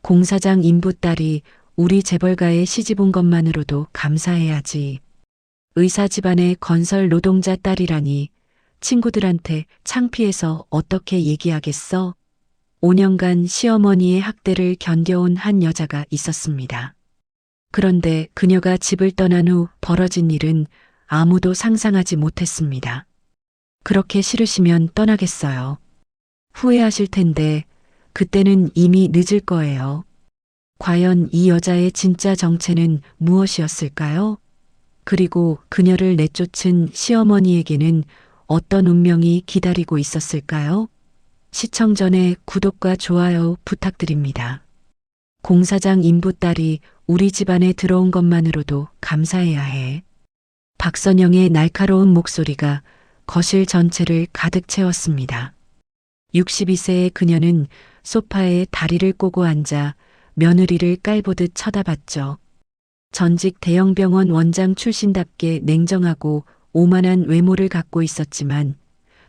공사장 인부 딸이 우리 재벌가에 시집 온 것만으로도 감사해야지. 의사 집안의 건설 노동자 딸이라니 친구들한테 창피해서 어떻게 얘기하겠어? 5년간 시어머니의 학대를 견뎌온 한 여자가 있었습니다. 그런데 그녀가 집을 떠난 후 벌어진 일은 아무도 상상하지 못했습니다. 그렇게 싫으시면 떠나겠어요. 후회하실 텐데 그때는 이미 늦을 거예요. 과연 이 여자의 진짜 정체는 무엇이었을까요? 그리고 그녀를 내쫓은 시어머니에게는 어떤 운명이 기다리고 있었을까요? 시청 전에 구독과 좋아요 부탁드립니다. 공사장 인부 딸이 우리 집안에 들어온 것만으로도 감사해야 해. 박선영의 날카로운 목소리가 거실 전체를 가득 채웠습니다. 62세의 그녀는 소파에 다리를 꼬고 앉아 며느리를 깔보듯 쳐다봤죠. 전직 대형병원 원장 출신답게 냉정하고 오만한 외모를 갖고 있었지만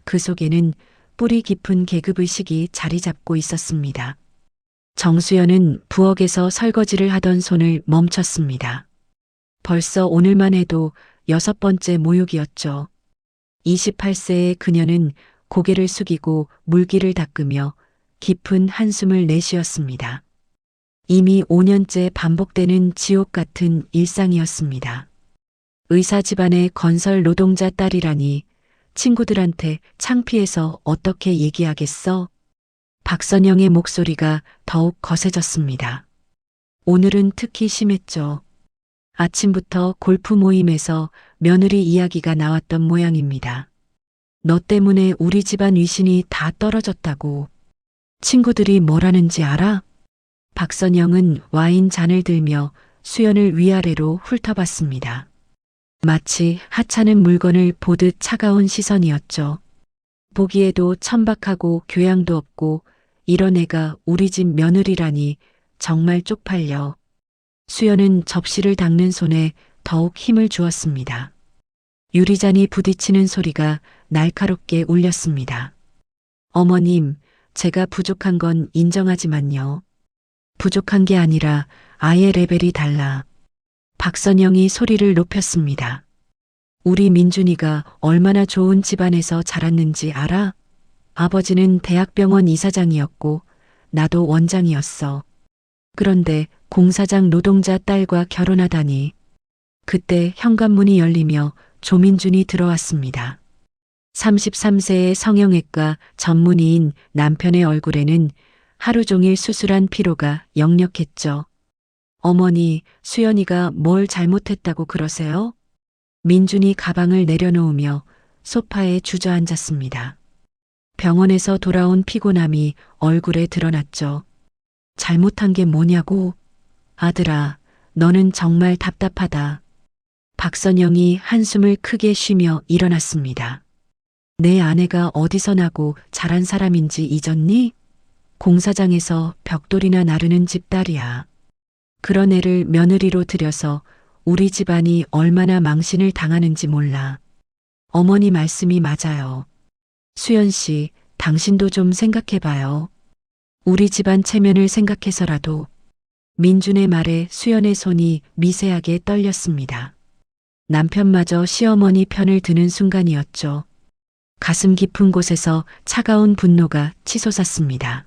그 속에는 뿌리 깊은 계급의식이 자리 잡고 있었습니다. 정수연은 부엌에서 설거지를 하던 손을 멈췄습니다. 벌써 오늘만 해도 6번째 모욕이었죠. 28세의 그녀는 고개를 숙이고 물기를 닦으며 깊은 한숨을 내쉬었습니다. 이미 5년째 반복되는 지옥 같은 일상이었습니다. 의사 집안의 건설 노동자 딸이라니 친구들한테 창피해서 어떻게 얘기하겠어? 박선영의 목소리가 더욱 거세졌습니다. 오늘은 특히 심했죠. 아침부터 골프 모임에서 며느리 이야기가 나왔던 모양입니다. 너 때문에 우리 집안 위신이 다 떨어졌다고. 친구들이 뭐라는지 알아? 박선영은 와인 잔을 들며 수연을 위아래로 훑어봤습니다. 마치 하찮은 물건을 보듯 차가운 시선이었죠. 보기에도 천박하고 교양도 없고 이런 애가 우리 집 며느리라니 정말 쪽팔려. 수연은 접시를 닦는 손에 더욱 힘을 주었습니다. 유리잔이 부딪히는 소리가 날카롭게 울렸습니다. 어머님, 제가 부족한 건 인정하지만요. 부족한 게 아니라 아예 레벨이 달라. 박선영이 소리를 높였습니다. 우리 민준이가 얼마나 좋은 집안에서 자랐는지 알아? 아버지는 대학병원 이사장이었고 나도 원장이었어. 그런데 공사장 노동자 딸과 결혼하다니. 그때 현관문이 열리며 조민준이 들어왔습니다. 33세의 성형외과 전문의인 남편의 얼굴에는 하루 종일 수술한 피로가 역력했죠. 어머니, 수연이가 뭘 잘못했다고 그러세요? 민준이 가방을 내려놓으며 소파에 주저앉았습니다. 병원에서 돌아온 피곤함이 얼굴에 드러났죠. 잘못한 게 뭐냐고? 아들아, 너는 정말 답답하다. 박선영이 한숨을 크게 쉬며 일어났습니다. 내 아내가 어디서 나고 자란 사람인지 잊었니? 공사장에서 벽돌이나 나르는 집 딸이야. 그런 애를 며느리로 들여서 우리 집안이 얼마나 망신을 당하는지 몰라. 어머니 말씀이 맞아요. 수연 씨, 당신도 좀 생각해봐요. 우리 집안 체면을 생각해서라도. 민준의 말에 수연의 손이 미세하게 떨렸습니다. 남편마저 시어머니 편을 드는 순간이었죠. 가슴 깊은 곳에서 차가운 분노가 치솟았습니다.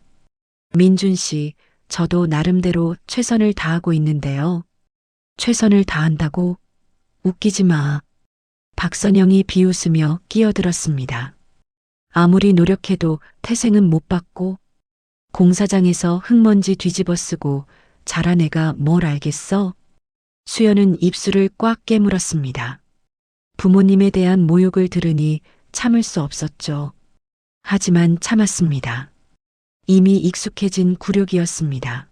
민준 씨, 저도 나름대로 최선을 다하고 있는데요. 최선을 다한다고? 웃기지 마. 박선영이 비웃으며 끼어들었습니다. 아무리 노력해도 태생은 못 받고 공사장에서 흙먼지 뒤집어 쓰고 자란 애가 뭘 알겠어? 수연은 입술을 꽉 깨물었습니다. 부모님에 대한 모욕을 들으니 참을 수 없었죠. 하지만 참았습니다. 이미 익숙해진 굴욕이었습니다.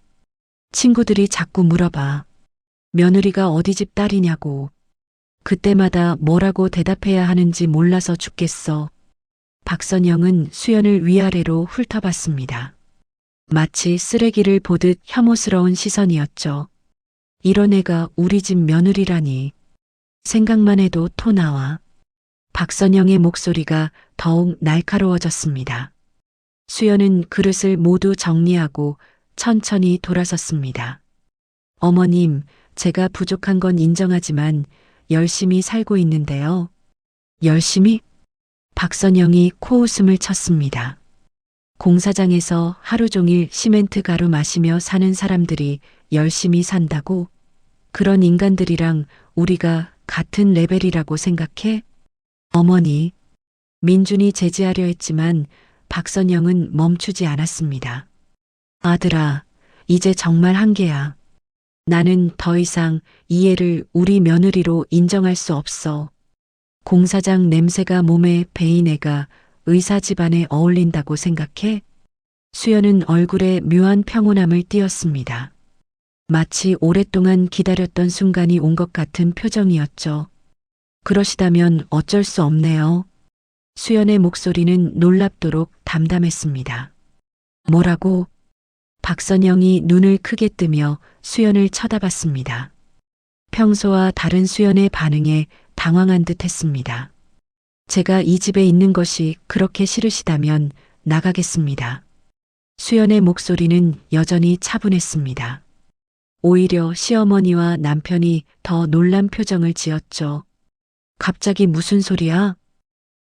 친구들이 자꾸 물어봐. 며느리가 어디 집 딸이냐고. 그때마다 뭐라고 대답해야 하는지 몰라서 죽겠어. 박선영은 수연을 위아래로 훑어봤습니다. 마치 쓰레기를 보듯 혐오스러운 시선이었죠. 이런 애가 우리 집 며느리라니. 생각만 해도 토 나와. 박선영의 목소리가 더욱 날카로워졌습니다. 수연은 그릇을 모두 정리하고 천천히 돌아섰습니다. 어머님, 제가 부족한 건 인정하지만 열심히 살고 있는데요. 열심히? 박선영이 코웃음을 쳤습니다. 공사장에서 하루 종일 시멘트 가루 마시며 사는 사람들이 열심히 산다고? 그런 인간들이랑 우리가 같은 레벨이라고 생각해? 어머니, 민준이 제지하려 했지만 박선영은 멈추지 않았습니다. 아들아, 이제 정말 한계야. 나는 더 이상 이 애를 우리 며느리로 인정할 수 없어. 공사장 냄새가 몸에 배인 애가 의사 집안에 어울린다고 생각해? 수연은 얼굴에 묘한 평온함을 띄었습니다. 마치 오랫동안 기다렸던 순간이 온 것 같은 표정이었죠. 그러시다면 어쩔 수 없네요. 수연의 목소리는 놀랍도록 담담했습니다. 뭐라고? 박선영이 눈을 크게 뜨며 수연을 쳐다봤습니다. 평소와 다른 수연의 반응에 당황한 듯 했습니다. 제가 이 집에 있는 것이 그렇게 싫으시다면 나가겠습니다. 수연의 목소리는 여전히 차분했습니다. 오히려 시어머니와 남편이 더 놀란 표정을 지었죠. 갑자기 무슨 소리야?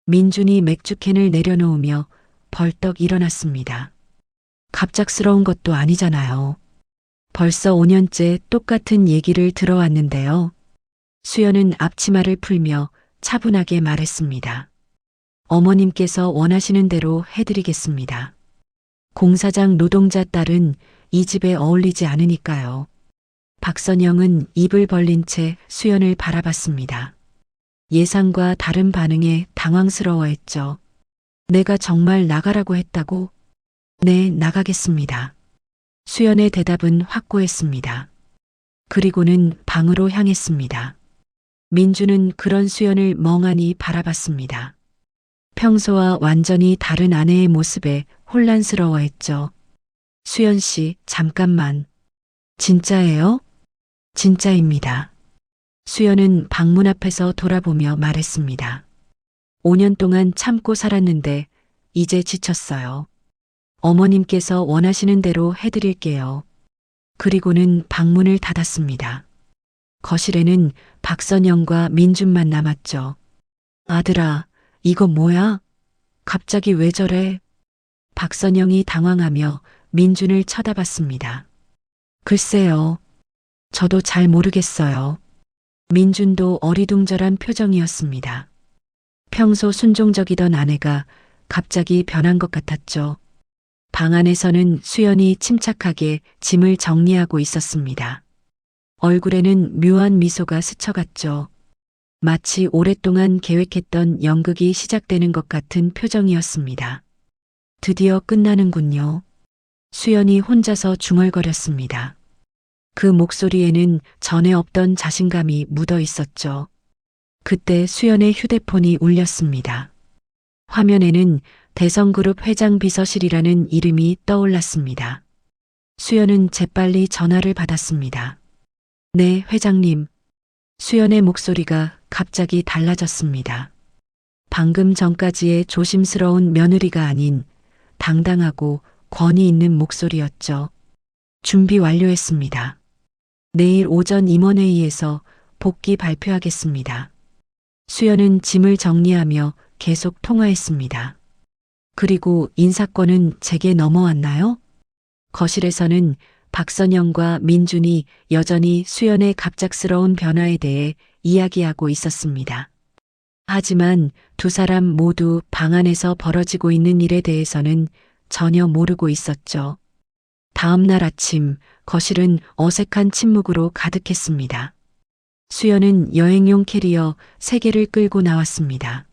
민준이 맥주캔을 내려놓으며 벌떡 일어났습니다. 갑작스러운 것도 아니잖아요. 벌써 5년째 똑같은 얘기를 들어왔는데요. 수연은 앞치마를 풀며 차분하게 말했습니다. 어머님께서 원하시는 대로 해드리겠습니다. 공사장 노동자 딸은 이 집에 어울리지 않으니까요. 박선영은 입을 벌린 채 수연을 바라봤습니다. 예상과 다른 반응에 당황스러워했죠. 내가 정말 나가라고 했다고? 네, 나가겠습니다. 수연의 대답은 확고했습니다. 그리고는 방으로 향했습니다. 민주는 그런 수연을 멍하니 바라봤습니다. 평소와 완전히 다른 아내의 모습에 혼란스러워했죠. 수연 씨, 잠깐만. 진짜예요? 진짜입니다. 수연은 방문 앞에서 돌아보며 말했습니다. 5년 동안 참고 살았는데 이제 지쳤어요. 어머님께서 원하시는 대로 해드릴게요. 그리고는 방문을 닫았습니다. 거실에는 박선영과 민준만 남았죠. 아들아, 이거 뭐야? 갑자기 왜 저래? 박선영이 당황하며 민준을 쳐다봤습니다. 글쎄요. 저도 잘 모르겠어요. 민준도 어리둥절한 표정이었습니다. 평소 순종적이던 아내가 갑자기 변한 것 같았죠. 방 안에서는 수연이 침착하게 짐을 정리하고 있었습니다. 얼굴에는 묘한 미소가 스쳐갔죠. 마치 오랫동안 계획했던 연극이 시작되는 것 같은 표정이었습니다. 드디어 끝나는군요. 수연이 혼자서 중얼거렸습니다. 그 목소리에는 전에 없던 자신감이 묻어 있었죠. 그때 수연의 휴대폰이 울렸습니다. 화면에는 대성그룹 회장 비서실이라는 이름이 떠올랐습니다. 수연은 재빨리 전화를 받았습니다. 네, 회장님. 수연의 목소리가 갑자기 달라졌습니다. 방금 전까지의 조심스러운 며느리가 아닌 당당하고 권위 있는 목소리였죠. 준비 완료했습니다. 내일 오전 임원회의에서 복귀 발표하겠습니다. 수연은 짐을 정리하며 계속 통화했습니다. 그리고 인사권은 제게 넘어왔나요? 거실에서는 박선영과 민준이 여전히 수연의 갑작스러운 변화에 대해 이야기하고 있었습니다. 하지만 두 사람 모두 방 안에서 벌어지고 있는 일에 대해서는 전혀 모르고 있었죠. 다음 날 아침 거실은 어색한 침묵으로 가득했습니다. 수연은 여행용 캐리어 3개를 끌고 나왔습니다.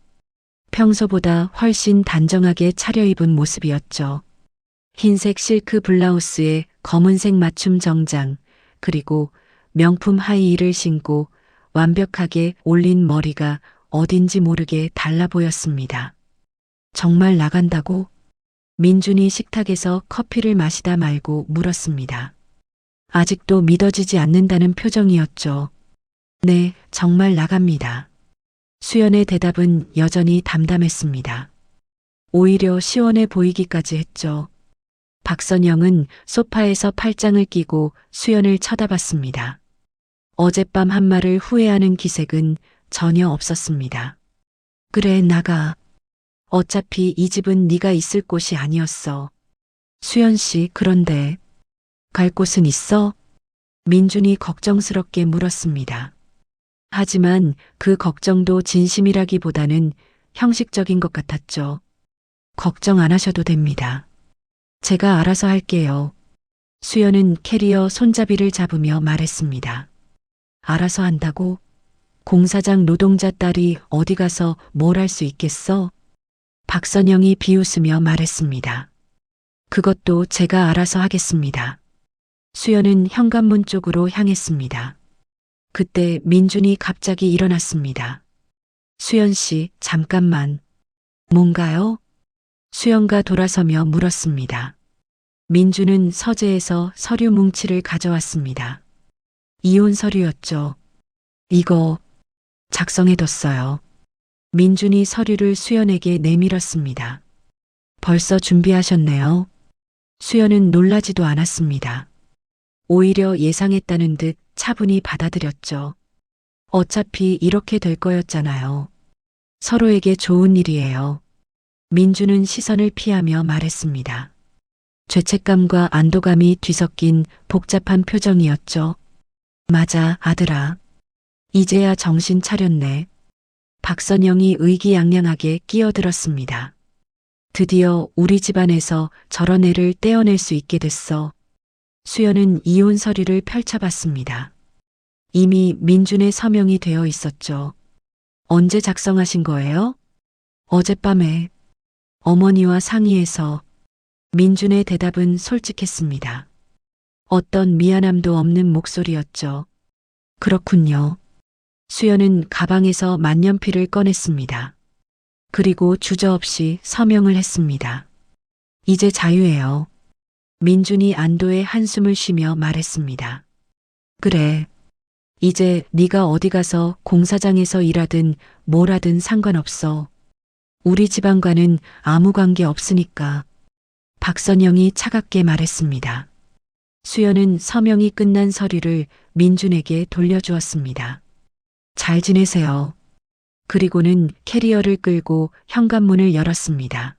평소보다 훨씬 단정하게 차려입은 모습이었죠. 흰색 실크 블라우스에 검은색 맞춤 정장, 그리고 명품 하이힐을 신고 완벽하게 올린 머리가 어딘지 모르게 달라 보였습니다. 정말 나간다고? 민준이 식탁에서 커피를 마시다 말고 물었습니다. 아직도 믿어지지 않는다는 표정이었죠. 네, 정말 나갑니다. 수연의 대답은 여전히 담담했습니다. 오히려 시원해 보이기까지 했죠. 박선영은 소파에서 팔짱을 끼고 수연을 쳐다봤습니다. 어젯밤 한 말을 후회하는 기색은 전혀 없었습니다. 그래, 나가. 어차피 이 집은 네가 있을 곳이 아니었어. 수연 씨, 그런데 갈 곳은 있어? 민준이 걱정스럽게 물었습니다. 하지만 그 걱정도 진심이라기보다는 형식적인 것 같았죠. 걱정 안 하셔도 됩니다. 제가 알아서 할게요. 수연은 캐리어 손잡이를 잡으며 말했습니다. 알아서 한다고? 공사장 노동자 딸이 어디 가서 뭘 할 수 있겠어? 박선영이 비웃으며 말했습니다. 그것도 제가 알아서 하겠습니다. 수연은 현관문 쪽으로 향했습니다. 그때 민준이 갑자기 일어났습니다. 수연 씨, 잠깐만. 뭔가요? 수연가 돌아서며 물었습니다. 민준은 서재에서 서류 뭉치를 가져왔습니다. 이혼 서류였죠. 이거 작성해뒀어요. 민준이 서류를 수연에게 내밀었습니다. 벌써 준비하셨네요. 수연은 놀라지도 않았습니다. 오히려 예상했다는 듯 차분히 받아들였죠. 어차피 이렇게 될 거였잖아요. 서로에게 좋은 일이에요. 민준은 시선을 피하며 말했습니다. 죄책감과 안도감이 뒤섞인 복잡한 표정이었죠. 맞아, 아들아. 이제야 정신 차렸네. 박선영이 의기양양하게 끼어들었습니다. 드디어 우리 집안에서 저런 애를 떼어낼 수 있게 됐어. 수연은 이혼 서류를 펼쳐봤습니다. 이미 민준의 서명이 되어 있었죠. 언제 작성하신 거예요? 어젯밤에 어머니와 상의해서. 민준의 대답은 솔직했습니다. 어떤 미안함도 없는 목소리였죠. 그렇군요. 수연은 가방에서 만년필을 꺼냈습니다. 그리고 주저없이 서명을 했습니다. 이제 자유예요. 민준이 안도의 한숨을 쉬며 말했습니다. 그래. 이제 네가 어디 가서 공사장에서 일하든 뭘 하든 상관없어. 우리 집안과는 아무 관계 없으니까. 박선영이 차갑게 말했습니다. 수연은 서명이 끝난 서류를 민준에게 돌려주었습니다. 잘 지내세요. 그리고는 캐리어를 끌고 현관문을 열었습니다.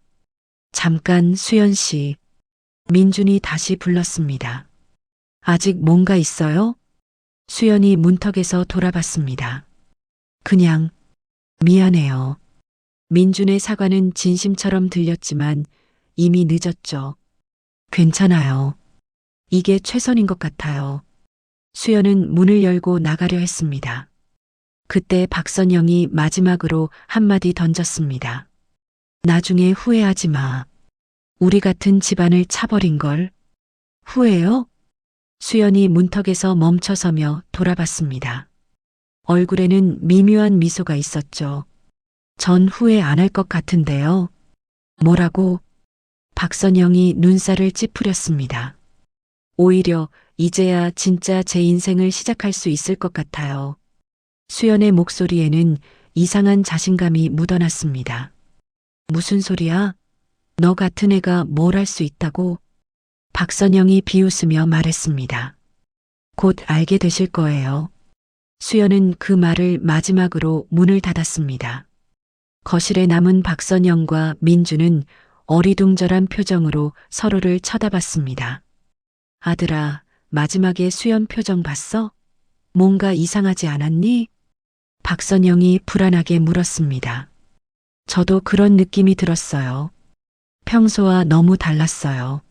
잠깐, 수연 씨. 민준이 다시 불렀습니다. 아직 뭔가 있어요? 수연이 문턱에서 돌아봤습니다. 그냥 미안해요. 민준의 사과는 진심처럼 들렸지만 이미 늦었죠. 괜찮아요. 이게 최선인 것 같아요. 수연은 문을 열고 나가려 했습니다. 그때 박선영이 마지막으로 한마디 던졌습니다. 나중에 후회하지 마. 우리 같은 집안을 차버린 걸. 후회요? 수연이 문턱에서 멈춰서며 돌아봤습니다. 얼굴에는 미묘한 미소가 있었죠. 전 후회 안 할 것 같은데요. 뭐라고? 박선영이 눈살을 찌푸렸습니다. 오히려 이제야 진짜 제 인생을 시작할 수 있을 것 같아요. 수연의 목소리에는 이상한 자신감이 묻어났습니다. 무슨 소리야? 너 같은 애가 뭘 할 수 있다고? 박선영이 비웃으며 말했습니다. 곧 알게 되실 거예요. 수연은 그 말을 마지막으로 문을 닫았습니다. 거실에 남은 박선영과 민주는 어리둥절한 표정으로 서로를 쳐다봤습니다. 아들아, 마지막에 수연 표정 봤어? 뭔가 이상하지 않았니? 박선영이 불안하게 물었습니다. 저도 그런 느낌이 들었어요. 평소와 너무 달랐어요.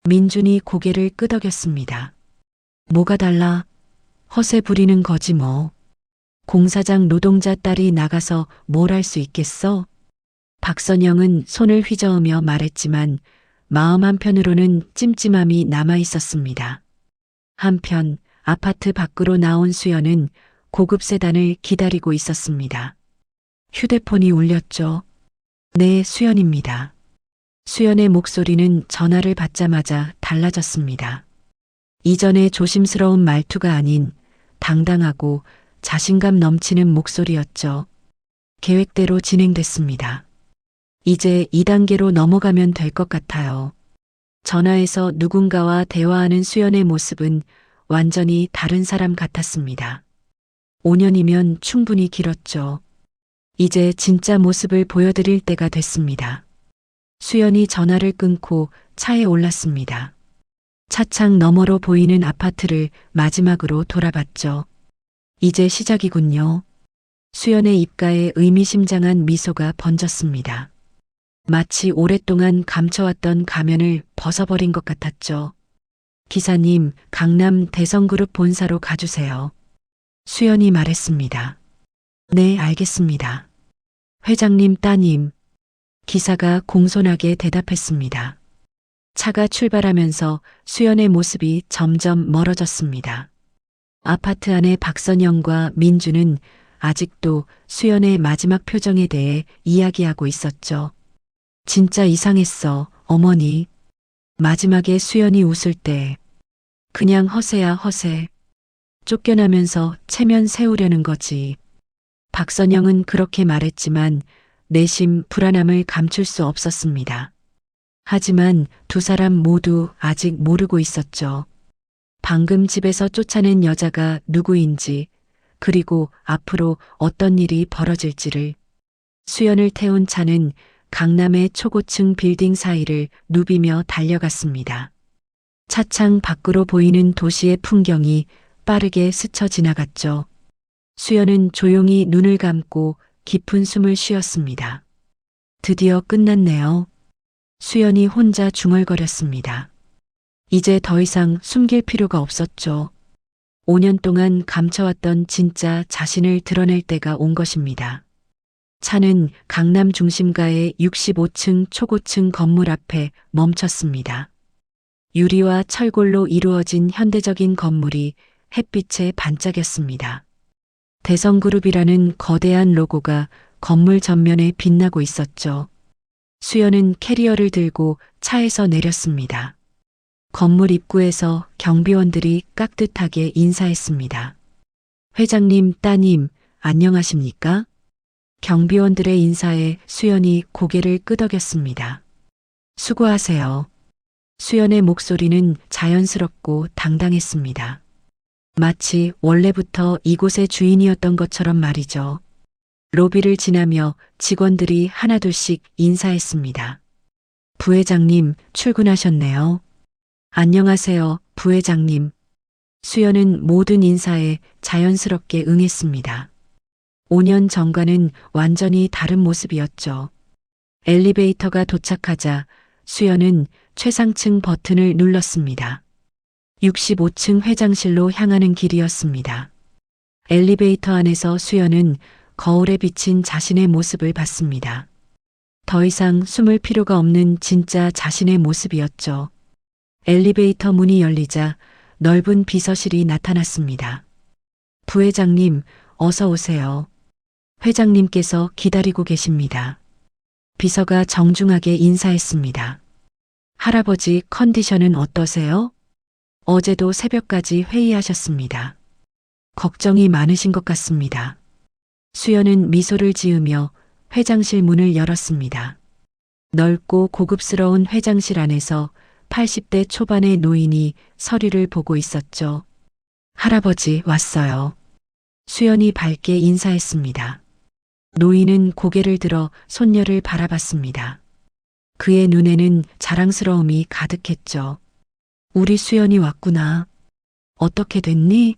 민준이 고개를 끄덕였습니다. 뭐가 달라? 허세 부리는 거지 뭐. 공사장 노동자 딸이 나가서 뭘 할 수 있겠어? 박선영은 손을 휘저으며 말했지만 마음 한편으로는 찜찜함이 남아 있었습니다. 한편 아파트 밖으로 나온 수연은 고급 세단을 기다리고 있었습니다. 휴대폰이 울렸죠. 네, 수연입니다. 수연의 목소리는 전화를 받자마자 달라졌습니다. 이전의 조심스러운 말투가 아닌 당당하고 자신감 넘치는 목소리였죠. 계획대로 진행됐습니다. 이제 2단계로 넘어가면 될 것 같아요. 전화에서 누군가와 대화하는 수연의 모습은 완전히 다른 사람 같았습니다. 5년이면 충분히 길었죠. 이제 진짜 모습을 보여드릴 때가 됐습니다. 수연이 전화를 끊고 차에 올랐습니다. 차창 너머로 보이는 아파트를 마지막으로 돌아봤죠. 이제 시작이군요. 수연의 입가에 의미심장한 미소가 번졌습니다. 마치 오랫동안 감춰왔던 가면을 벗어버린 것 같았죠. 기사님, 강남 대성그룹 본사로 가주세요. 수연이 말했습니다. 네, 알겠습니다. 회장님 따님. 기사가 공손하게 대답했습니다. 차가 출발하면서 수연의 모습이 점점 멀어졌습니다. 아파트 안에 박선영과 민주는 아직도 수연의 마지막 표정에 대해 이야기하고 있었죠. 진짜 이상했어, 어머니. 마지막에 수연이 웃을 때 그냥 허세야 허세. 쫓겨나면서 체면 세우려는 거지. 박선영은 그렇게 말했지만 내심 불안함을 감출 수 없었습니다. 하지만 두 사람 모두 아직 모르고 있었죠. 방금 집에서 쫓아낸 여자가 누구인지, 그리고 앞으로 어떤 일이 벌어질지를. 수연을 태운 차는 강남의 초고층 빌딩 사이를 누비며 달려갔습니다. 차창 밖으로 보이는 도시의 풍경이 빠르게 스쳐 지나갔죠. 수연은 조용히 눈을 감고 깊은 숨을 쉬었습니다. 드디어 끝났네요. 수연이 혼자 중얼거렸습니다. 이제 더 이상 숨길 필요가 없었죠. 5년 동안 감춰왔던 진짜 자신을 드러낼 때가 온 것입니다. 차는 강남 중심가의 65층 초고층 건물 앞에 멈췄습니다. 유리와 철골로 이루어진 현대적인 건물이 햇빛에 반짝였습니다. 대성그룹이라는 거대한 로고가 건물 전면에 빛나고 있었죠. 수연은 캐리어를 들고 차에서 내렸습니다. 건물 입구에서 경비원들이 깍듯하게 인사했습니다. 회장님, 따님, 안녕하십니까? 경비원들의 인사에 수연이 고개를 끄덕였습니다. 수고하세요. 수연의 목소리는 자연스럽고 당당했습니다. 마치 원래부터 이곳의 주인이었던 것처럼 말이죠. 로비를 지나며 직원들이 하나둘씩 인사했습니다. 부회장님, 출근하셨네요. 안녕하세요, 부회장님. 수연은 모든 인사에 자연스럽게 응했습니다. 5년 전과는 완전히 다른 모습이었죠. 엘리베이터가 도착하자 수연은 최상층 버튼을 눌렀습니다. 65층 회장실로 향하는 길이었습니다. 엘리베이터 안에서 수연은 거울에 비친 자신의 모습을 봤습니다. 더 이상 숨을 필요가 없는 진짜 자신의 모습이었죠. 엘리베이터 문이 열리자 넓은 비서실이 나타났습니다. 부회장님, 어서 오세요. 회장님께서 기다리고 계십니다. 비서가 정중하게 인사했습니다. 할아버지 컨디션은 어떠세요? 어제도 새벽까지 회의하셨습니다. 걱정이 많으신 것 같습니다. 수연은 미소를 지으며 회장실 문을 열었습니다. 넓고 고급스러운 회장실 안에서 80대 초반의 노인이 서류를 보고 있었죠. 할아버지 왔어요. 수연이 밝게 인사했습니다. 노인은 고개를 들어 손녀를 바라봤습니다. 그의 눈에는 자랑스러움이 가득했죠. 우리 수연이 왔구나. 어떻게 됐니?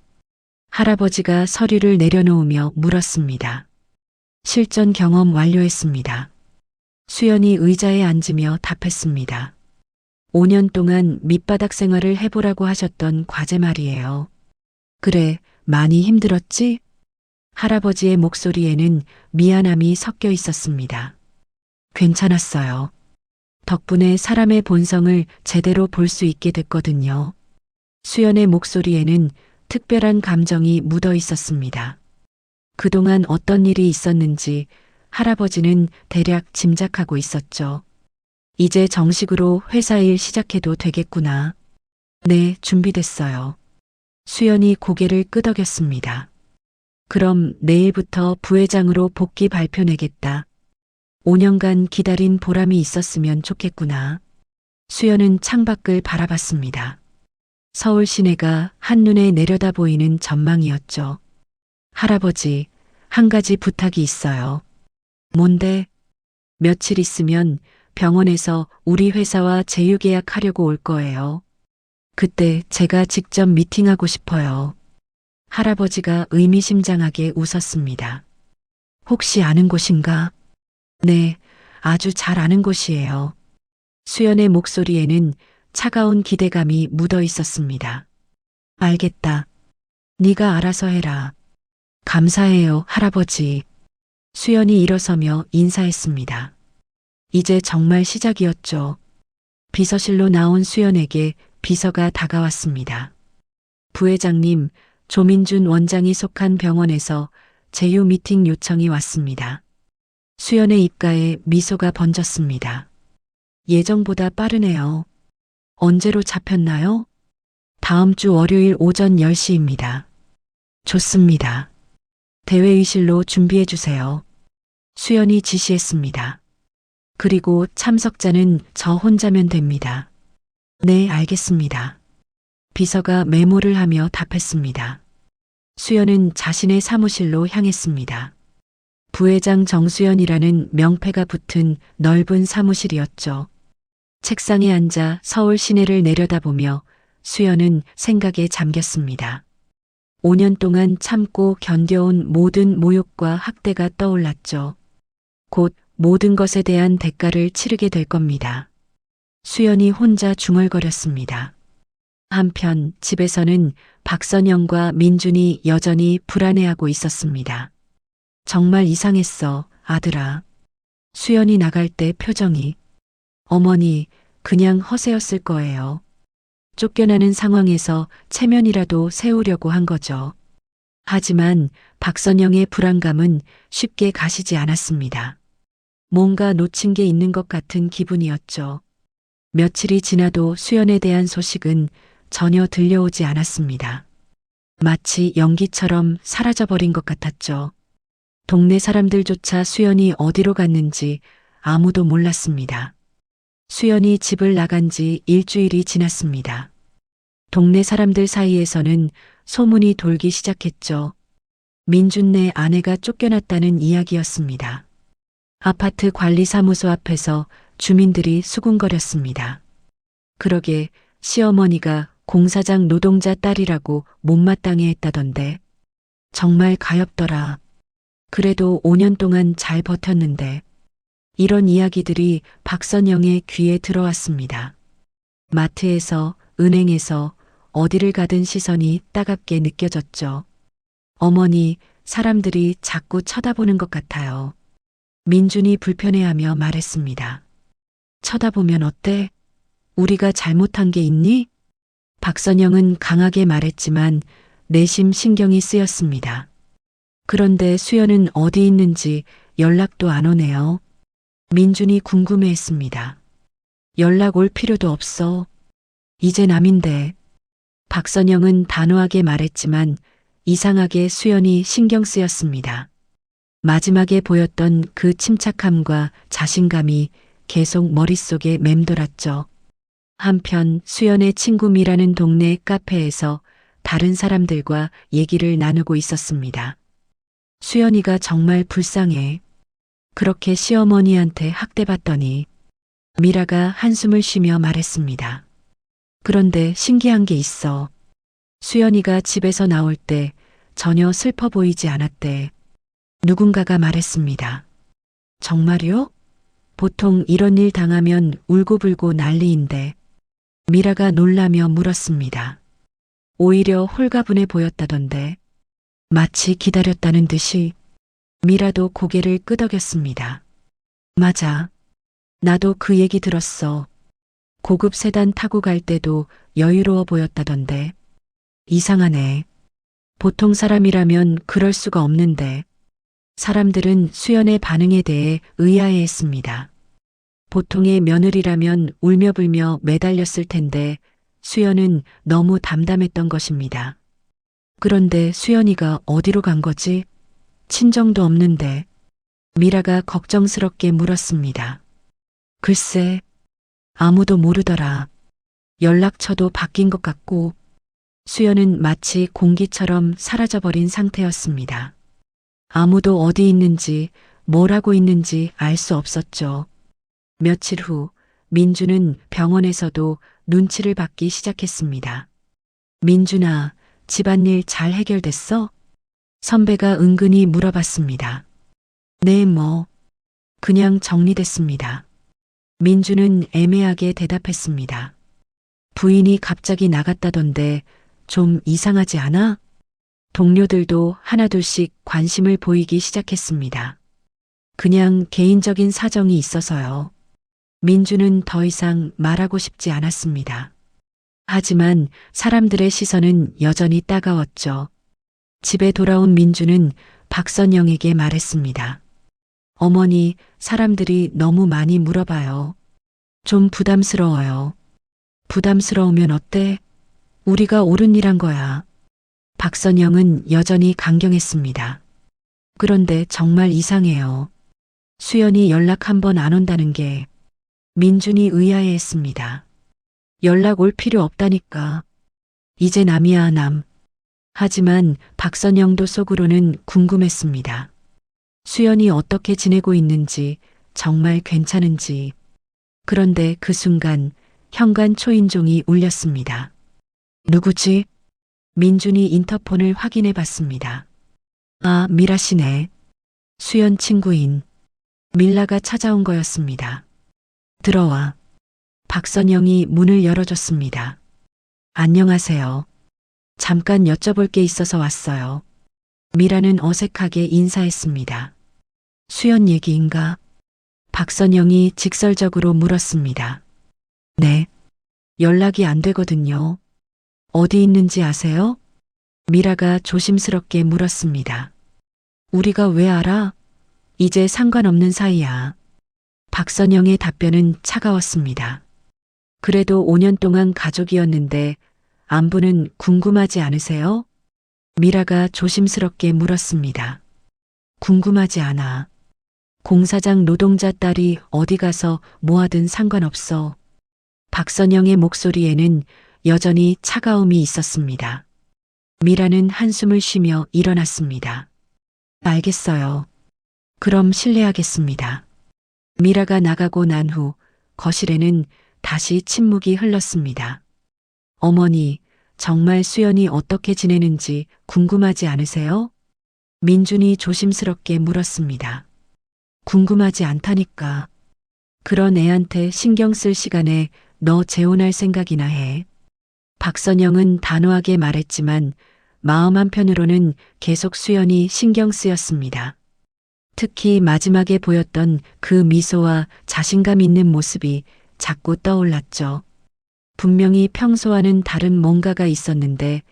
할아버지가 서류를 내려놓으며 물었습니다. 실전 경험 완료했습니다. 수연이 의자에 앉으며 답했습니다. 5년 동안 밑바닥 생활을 해보라고 하셨던 과제 말이에요. 그래, 많이 힘들었지? 할아버지의 목소리에는 미안함이 섞여 있었습니다. 괜찮았어요. 덕분에 사람의 본성을 제대로 볼 수 있게 됐거든요. 수연의 목소리에는 특별한 감정이 묻어 있었습니다. 그동안 어떤 일이 있었는지 할아버지는 대략 짐작하고 있었죠. 이제 정식으로 회사 일 시작해도 되겠구나. 네, 준비됐어요. 수연이 고개를 끄덕였습니다. 그럼 내일부터 부회장으로 복귀 발표 내겠다. 5년간 기다린 보람이 있었으면 좋겠구나. 수연은 창밖을 바라봤습니다. 서울 시내가 한눈에 내려다 보이는 전망이었죠. 할아버지, 한 가지 부탁이 있어요. 뭔데? 며칠 있으면 병원에서 우리 회사와 제휴계약하려고 올 거예요. 그때 제가 직접 미팅하고 싶어요. 할아버지가 의미심장하게 웃었습니다. 혹시 아는 곳인가? 네, 아주 잘 아는 곳이에요. 수연의 목소리에는 차가운 기대감이 묻어 있었습니다. 알겠다. 네가 알아서 해라. 감사해요, 할아버지. 수연이 일어서며 인사했습니다. 이제 정말 시작이었죠. 비서실로 나온 수연에게 비서가 다가왔습니다. 부회장님, 조민준 원장이 속한 병원에서 제휴 미팅 요청이 왔습니다. 수연의 입가에 미소가 번졌습니다. 예정보다 빠르네요. 언제로 잡혔나요? 다음 주 월요일 오전 10시입니다. 좋습니다. 대회의실로 준비해 주세요. 수연이 지시했습니다. 그리고 참석자는 저 혼자면 됩니다. 네, 알겠습니다. 비서가 메모를 하며 답했습니다. 수연은 자신의 사무실로 향했습니다. 부회장 정수연이라는 명패가 붙은 넓은 사무실이었죠. 책상에 앉아 서울 시내를 내려다보며 수연은 생각에 잠겼습니다. 5년 동안 참고 견뎌온 모든 모욕과 학대가 떠올랐죠. 곧 모든 것에 대한 대가를 치르게 될 겁니다. 수연이 혼자 중얼거렸습니다. 한편 집에서는 박선영과 민준이 여전히 불안해하고 있었습니다. 정말 이상했어, 아들아. 수연이 나갈 때 표정이. 어머니, 그냥 허세였을 거예요. 쫓겨나는 상황에서 체면이라도 세우려고 한 거죠. 하지만 박선영의 불안감은 쉽게 가시지 않았습니다. 뭔가 놓친 게 있는 것 같은 기분이었죠. 며칠이 지나도 수연에 대한 소식은 전혀 들려오지 않았습니다. 마치 연기처럼 사라져버린 것 같았죠. 동네 사람들조차 수연이 어디로 갔는지 아무도 몰랐습니다. 수연이 집을 나간 지 일주일이 지났습니다. 동네 사람들 사이에서는 소문이 돌기 시작했죠. 민준네 아내가 쫓겨났다는 이야기였습니다. 아파트 관리사무소 앞에서 주민들이 수군거렸습니다. 그러게 시어머니가 공사장 노동자 딸이라고 못마땅해 했다던데. 정말 가엾더라. 그래도 5년 동안 잘 버텼는데. 이런 이야기들이 박선영의 귀에 들어왔습니다. 마트에서, 은행에서 어디를 가든 시선이 따갑게 느껴졌죠. 어머니, 사람들이 자꾸 쳐다보는 것 같아요. 민준이 불편해하며 말했습니다. 쳐다보면 어때? 우리가 잘못한 게 있니? 박선영은 강하게 말했지만 내심 신경이 쓰였습니다. 그런데 수연은 어디 있는지 연락도 안 오네요. 민준이 궁금해했습니다. 연락 올 필요도 없어. 이제 남인데. 박선영은 단호하게 말했지만 이상하게 수연이 신경 쓰였습니다. 마지막에 보였던 그 침착함과 자신감이 계속 머릿속에 맴돌았죠. 한편 수연의 친구 미라는 동네 카페에서 다른 사람들과 얘기를 나누고 있었습니다. 수연이가 정말 불쌍해. 그렇게 시어머니한테 학대받더니. 미라가 한숨을 쉬며 말했습니다. 그런데 신기한 게 있어. 수연이가 집에서 나올 때 전혀 슬퍼 보이지 않았대. 누군가가 말했습니다. 정말요? 보통 이런 일 당하면 울고불고 난리인데. 미라가 놀라며 물었습니다. 오히려 홀가분해 보였다던데. 마치 기다렸다는 듯이. 미라도 고개를 끄덕였습니다. 맞아. 나도 그 얘기 들었어. 고급 세단 타고 갈 때도 여유로워 보였다던데. 이상하네. 보통 사람이라면 그럴 수가 없는데. 사람들은 수연의 반응에 대해 의아해했습니다. 보통의 며느리라면 울며불며 매달렸을 텐데 수연은 너무 담담했던 것입니다. 그런데 수연이가 어디로 간 거지? 친정도 없는데. 미라가 걱정스럽게 물었습니다. 글쎄, 아무도 모르더라. 연락처도 바뀐 것 같고 수연은 마치 공기처럼 사라져버린 상태였습니다. 아무도 어디 있는지 뭘 하고 있는지 알 수 없었죠. 며칠 후 민주는 병원에서도 눈치를 받기 시작했습니다. 민준아, 집안일 잘 해결됐어? 선배가 은근히 물어봤습니다. 네, 그냥 정리됐습니다. 민주는 애매하게 대답했습니다. 부인이 갑자기 나갔다던데 좀 이상하지 않아? 동료들도 하나둘씩 관심을 보이기 시작했습니다. 그냥 개인적인 사정이 있어서요. 민주는 더 이상 말하고 싶지 않았습니다. 하지만 사람들의 시선은 여전히 따가웠죠. 집에 돌아온 민주는 박선영에게 말했습니다. 어머니, 사람들이 너무 많이 물어봐요. 좀 부담스러워요. 부담스러우면 어때? 우리가 옳은 일 한 거야. 박선영은 여전히 강경했습니다. 그런데 정말 이상해요. 수연이 연락 한 번 안 온다는 게 민준이 의아해했습니다. 연락 올 필요 없다니까. 이제 남이야 남. 하지만 박선영도 속으로는 궁금했습니다. 수연이 어떻게 지내고 있는지, 정말 괜찮은지. 그런데 그 순간 현관 초인종이 울렸습니다. 누구지? 민준이 인터폰을 확인해 봤습니다. 아, 미라 씨네. 수연 친구인 밀라가 찾아온 거였습니다. 들어와. 박선영이 문을 열어줬습니다. 안녕하세요. 잠깐 여쭤볼 게 있어서 왔어요. 미라는 어색하게 인사했습니다. 수연 얘기인가? 박선영이 직설적으로 물었습니다. 네. 연락이 안 되거든요. 어디 있는지 아세요? 미라가 조심스럽게 물었습니다. 우리가 왜 알아? 이제 상관없는 사이야. 박선영의 답변은 차가웠습니다. 그래도 5년 동안 가족이었는데 안부는 궁금하지 않으세요? 미라가 조심스럽게 물었습니다. 궁금하지 않아. 공사장 노동자 딸이 어디 가서 뭐 하든 상관없어. 박선영의 목소리에는 여전히 차가움이 있었습니다. 미라는 한숨을 쉬며 일어났습니다. 알겠어요. 그럼 실례하겠습니다. 미라가 나가고 난 후 거실에는 다시 침묵이 흘렀습니다. 어머니, 정말 수연이 어떻게 지내는지 궁금하지 않으세요? 민준이 조심스럽게 물었습니다. 궁금하지 않다니까. 그런 애한테 신경 쓸 시간에 너 재혼할 생각이나 해. 박선영은 단호하게 말했지만 마음 한편으로는 계속 수연이 신경 쓰였습니다. 특히 마지막에 보였던 그 미소와 자신감 있는 모습이 자꾸 떠올랐죠. 분명히 평소와는 다른 뭔가가 있었는데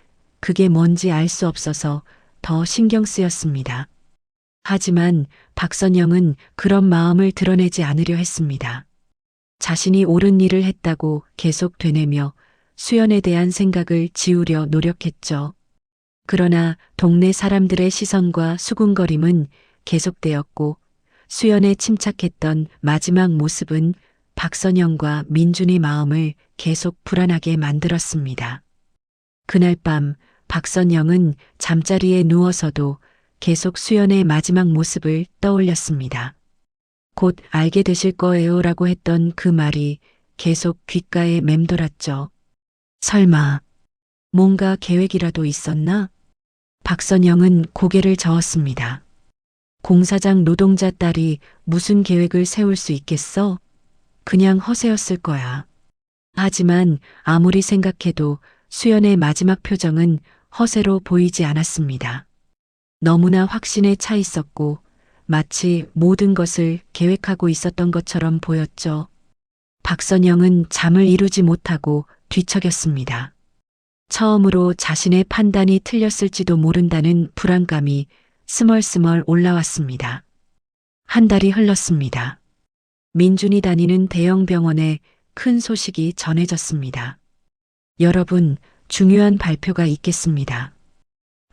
그게 뭔지 알 수 없어서 더 신경 쓰였습니다. 하지만 박선영은 그런 마음을 드러내지 않으려 했습니다. 자신이 옳은 일을 했다고 계속 되뇌며 수연에 대한 생각을 지우려 노력했죠. 그러나 동네 사람들의 시선과 수군거림은 계속되었고 수연에 침착했던 마지막 모습은 박선영과 민준의 마음을 계속 불안하게 만들었습니다. 그날 밤 박선영은 잠자리에 누워서도 계속 수연의 마지막 모습을 떠올렸습니다. 곧 알게 되실 거예요 라고 했던 그 말이 계속 귓가에 맴돌았죠. 설마 뭔가 계획이라도 있었나? 박선영은 고개를 저었습니다. 공사장 노동자 딸이 무슨 계획을 세울 수 있겠어? 그냥 허세였을 거야. 하지만 아무리 생각해도 수연의 마지막 표정은 허세로 보이지 않았습니다. 너무나 확신에 차 있었고 마치 모든 것을 계획하고 있었던 것처럼 보였죠. 박선영은 잠을 이루지 못하고 뒤척였습니다. 처음으로 자신의 판단이 틀렸을지도 모른다는 불안감이 스멀스멀 올라왔습니다. 한 달이 흘렀습니다. 민준이 다니는 대형 병원에 큰 소식이 전해졌습니다. 여러분, 중요한 발표가 있겠습니다.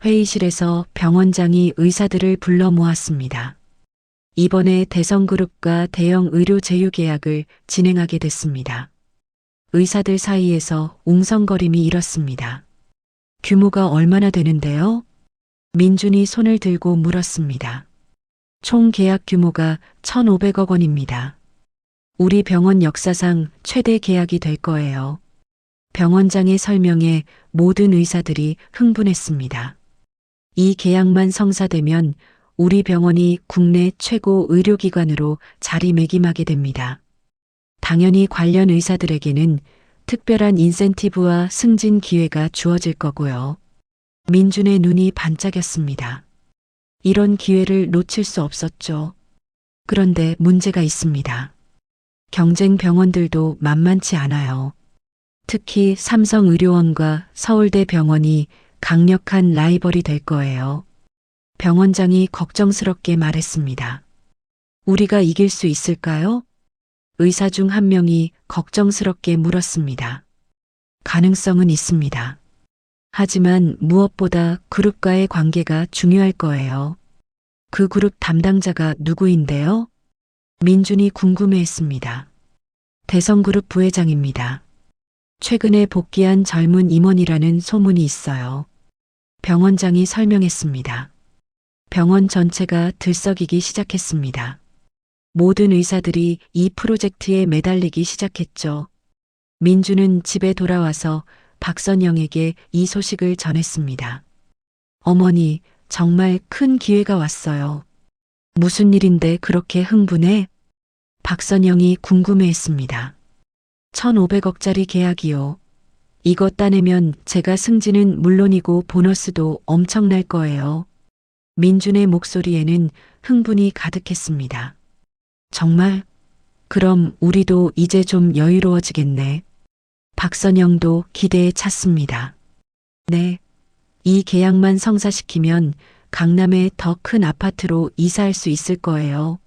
회의실에서 병원장이 의사들을 불러 모았습니다. 이번에 대성그룹과 대형 의료 제휴 계약을 진행하게 됐습니다. 의사들 사이에서 웅성거림이 일었습니다. 규모가 얼마나 되는데요? 민준이 손을 들고 물었습니다. 총 계약 규모가 1,500억 원입니다. 우리 병원 역사상 최대 계약이 될 거예요. 병원장의 설명에 모든 의사들이 흥분했습니다. 이 계약만 성사되면 우리 병원이 국내 최고 의료기관으로 자리매김하게 됩니다. 당연히 관련 의사들에게는 특별한 인센티브와 승진 기회가 주어질 거고요. 민준의 눈이 반짝였습니다. 이런 기회를 놓칠 수 없었죠. 그런데 문제가 있습니다. 경쟁 병원들도 만만치 않아요. 특히 삼성의료원과 서울대병원이 강력한 라이벌이 될 거예요. 병원장이 걱정스럽게 말했습니다. 우리가 이길 수 있을까요? 의사 중 한 명이 걱정스럽게 물었습니다. 가능성은 있습니다. 하지만 무엇보다 그룹과의 관계가 중요할 거예요. 그 그룹 담당자가 누구인데요? 민준이 궁금해했습니다. 대성그룹 부회장입니다. 최근에 복귀한 젊은 임원이라는 소문이 있어요. 병원장이 설명했습니다. 병원 전체가 들썩이기 시작했습니다. 모든 의사들이 이 프로젝트에 매달리기 시작했죠. 민주는 집에 돌아와서 박선영에게 이 소식을 전했습니다. 어머니, 정말 큰 기회가 왔어요. 무슨 일인데 그렇게 흥분해? 박선영이 궁금해했습니다. 1,500억짜리 계약이요. 이거 따내면 제가 승진은 물론이고 보너스도 엄청날 거예요. 민준의 목소리에는 흥분이 가득했습니다. 정말? 그럼 우리도 이제 좀 여유로워지겠네. 박선영도 기대에 찼습니다. 네. 이 계약만 성사시키면 강남의 더 큰 아파트로 이사할 수 있을 거예요.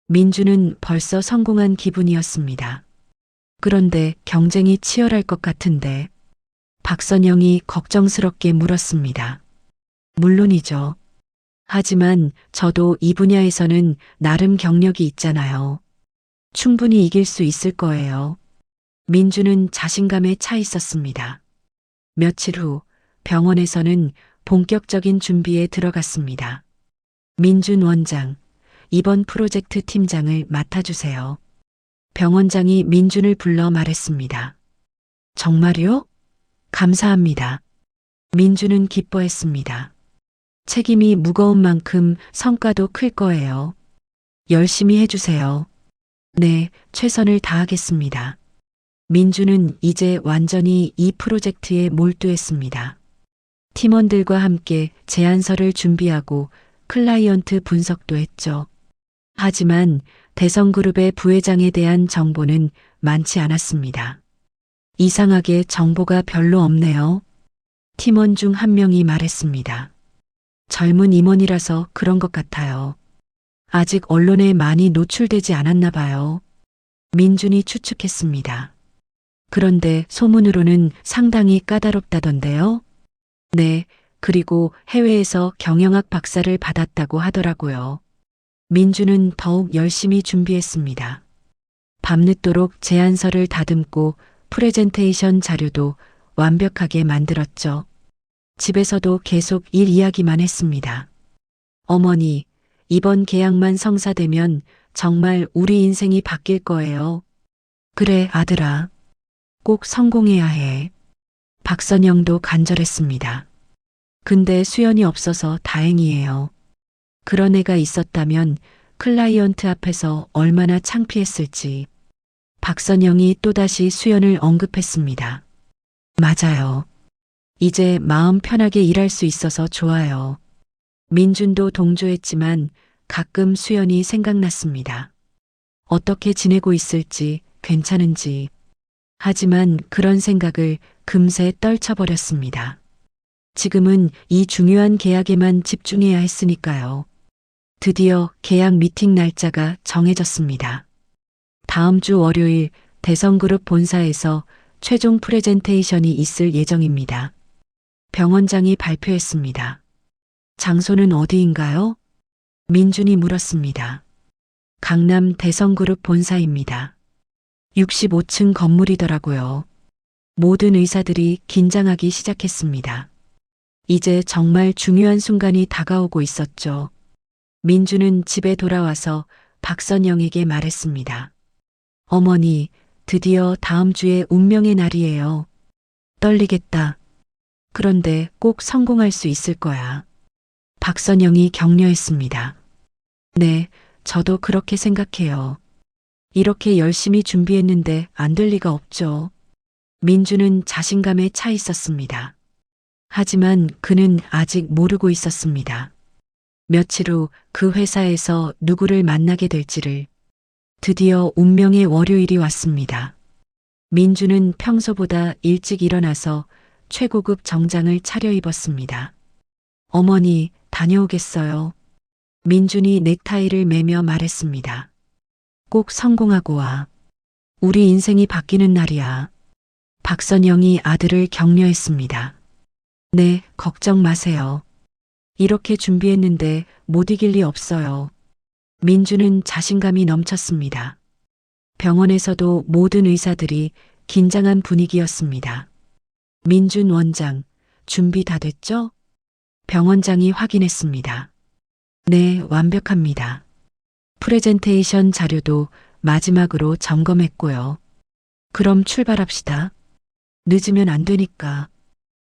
민주는 벌써 성공한 기분이었습니다. 그런데 경쟁이 치열할 것 같은데. 박선영이 걱정스럽게 물었습니다. 물론이죠. 하지만 저도 이 분야에서는 나름 경력이 있잖아요. 충분히 이길 수 있을 거예요. 민주는 자신감에 차 있었습니다. 며칠 후 병원에서는 본격적인 준비에 들어갔습니다. 민준 원장, 이번 프로젝트 팀장을 맡아주세요. 병원장이 민준을 불러 말했습니다. 정말요? 감사합니다. 민준은 기뻐했습니다. 책임이 무거운 만큼 성과도 클 거예요. 열심히 해주세요. 네, 최선을 다하겠습니다. 민주는 이제 완전히 이 프로젝트에 몰두했습니다. 팀원들과 함께 제안서를 준비하고 클라이언트 분석도 했죠. 하지만 대성그룹의 부회장에 대한 정보는 많지 않았습니다. 이상하게 정보가 별로 없네요. 팀원 중 한 명이 말했습니다. 젊은 임원이라서 그런 것 같아요. 아직 언론에 많이 노출되지 않았나 봐요. 민준이 추측했습니다. 그런데 소문으로는 상당히 까다롭다던데요. 네, 그리고 해외에서 경영학 박사를 받았다고 하더라고요. 민준은 더욱 열심히 준비했습니다. 밤늦도록 제안서를 다듬고 프레젠테이션 자료도 완벽하게 만들었죠. 집에서도 계속 일 이야기만 했습니다. 어머니, 이번 계약만 성사되면 정말 우리 인생이 바뀔 거예요. 그래, 아들아. 꼭 성공해야 해. 박선영도 간절했습니다. 근데 수연이 없어서 다행이에요. 그런 애가 있었다면 클라이언트 앞에서 얼마나 창피했을지. 박선영이 또다시 수연을 언급했습니다. 맞아요. 이제 마음 편하게 일할 수 있어서 좋아요. 민준도 동조했지만 가끔 수연이 생각났습니다. 어떻게 지내고 있을지, 괜찮은지. 하지만 그런 생각을 금세 떨쳐버렸습니다. 지금은 이 중요한 계약에만 집중해야 했으니까요. 드디어 계약 미팅 날짜가 정해졌습니다. 다음 주 월요일 대성그룹 본사에서 최종 프레젠테이션이 있을 예정입니다. 병원장이 발표했습니다. 장소는 어디인가요? 민준이 물었습니다. 강남 대성그룹 본사입니다. 65층 건물이더라고요. 모든 의사들이 긴장하기 시작했습니다. 이제 정말 중요한 순간이 다가오고 있었죠. 민주는 집에 돌아와서 박선영에게 말했습니다. 어머니, 드디어 다음 주에 운명의 날이에요. 떨리겠다. 그런데 꼭 성공할 수 있을 거야. 박선영이 격려했습니다. 네, 저도 그렇게 생각해요. 이렇게 열심히 준비했는데 안 될 리가 없죠. 민주는 자신감에 차 있었습니다. 하지만 그는 아직 모르고 있었습니다. 며칠 후 그 회사에서 누구를 만나게 될지를. 드디어 운명의 월요일이 왔습니다. 민주는 평소보다 일찍 일어나서 최고급 정장을 차려입었습니다. 어머니, 다녀오겠어요. 민준이 넥타이를 매며 말했습니다. 꼭 성공하고 와. 우리 인생이 바뀌는 날이야. 박선영이 아들을 격려했습니다. 네, 걱정 마세요. 이렇게 준비했는데 못 이길 리 없어요. 민주는 자신감이 넘쳤습니다. 병원에서도 모든 의사들이 긴장한 분위기였습니다. 민준 원장, 준비 다 됐죠? 병원장이 확인했습니다. 네, 완벽합니다. 프레젠테이션 자료도 마지막으로 점검했고요. 그럼 출발합시다. 늦으면 안 되니까.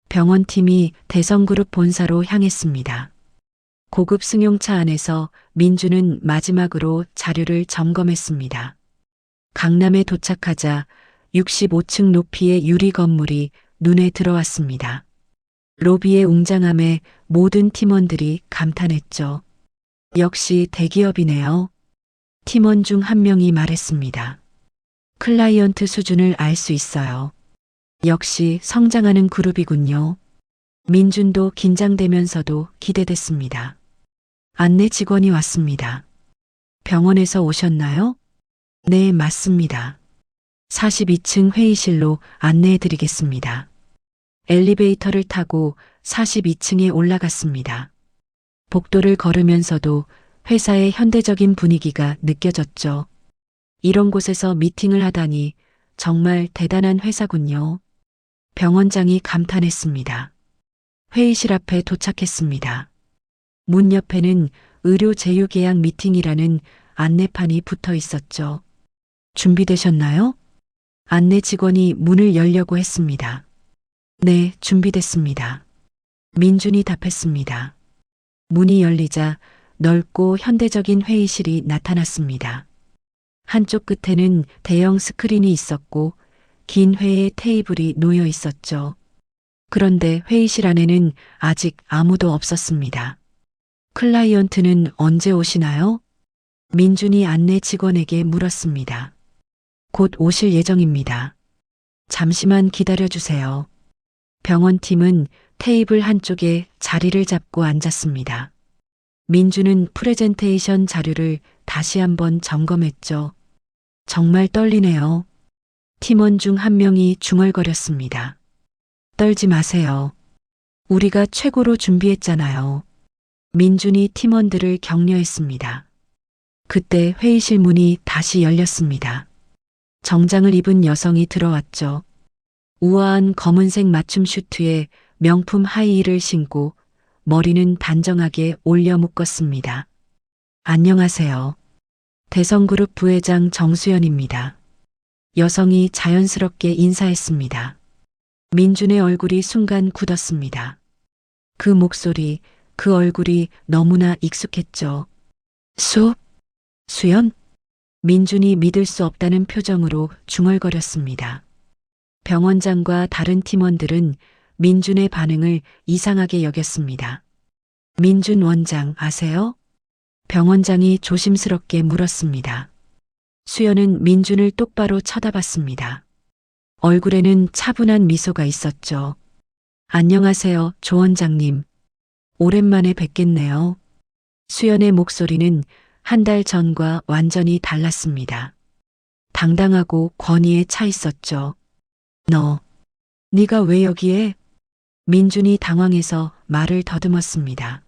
병원팀이 대성그룹 본사로 향했습니다. 고급 승용차 안에서 민주는 마지막으로 자료를 점검했습니다. 강남에 도착하자 65층 높이의 유리 건물이 눈에 들어왔습니다. 로비의 웅장함에 모든 팀원들이 감탄했죠. 역시 대기업이네요. 팀원 중 한 명이 말했습니다. 클라이언트 수준을 알 수 있어요. 역시 성장하는 그룹이군요. 민준도 긴장되면서도 기대됐습니다. 안내 직원이 왔습니다. 병원에서 오셨나요? 네, 맞습니다. 42층 회의실로 안내해 드리겠습니다. 엘리베이터를 타고 42층에 올라갔습니다. 복도를 걸으면서도 회사의 현대적인 분위기가 느껴졌죠. 이런 곳에서 미팅을 하다니 정말 대단한 회사군요. 병원장이 감탄했습니다. 회의실 앞에 도착했습니다. 문 옆에는 의료 제휴 계약 미팅이라는 안내판이 붙어 있었죠. 준비되셨나요? 안내 직원이 문을 열려고 했습니다. 네, 준비됐습니다. 민준이 답했습니다. 문이 열리자 넓고 현대적인 회의실이 나타났습니다. 한쪽 끝에는 대형 스크린이 있었고 긴 회의 테이블이 놓여 있었죠. 그런데 회의실 안에는 아직 아무도 없었습니다. 클라이언트는 언제 오시나요? 민준이 안내 직원에게 물었습니다. 곧 오실 예정입니다. 잠시만 기다려주세요. 병원팀은 테이블 한쪽에 자리를 잡고 앉았습니다. 민주는 프레젠테이션 자료를 다시 한번 점검했죠. 정말 떨리네요. 팀원 중 한 명이 중얼거렸습니다. 떨지 마세요. 우리가 최고로 준비했잖아요. 민준이 팀원들을 격려했습니다. 그때 회의실 문이 다시 열렸습니다. 정장을 입은 여성이 들어왔죠. 우아한 검은색 맞춤 슈트에 명품 하이힐을 신고 머리는 단정하게 올려 묶었습니다. 안녕하세요. 대성그룹 부회장 정수연입니다. 여성이 자연스럽게 인사했습니다. 민준의 얼굴이 순간 굳었습니다. 그 목소리, 그 얼굴이 너무나 익숙했죠. 수연? 민준이 믿을 수 없다는 표정으로 중얼거렸습니다. 병원장과 다른 팀원들은 민준의 반응을 이상하게 여겼습니다. 민준 원장 아세요? 병원장이 조심스럽게 물었습니다. 수연은 민준을 똑바로 쳐다봤습니다. 얼굴에는 차분한 미소가 있었죠. 안녕하세요, 조 원장님. 오랜만에 뵙겠네요. 수연의 목소리는 한 달 전과 완전히 달랐습니다. 당당하고 권위에 차 있었죠. 네가 왜 여기에? 민준이 당황해서 말을 더듬었습니다.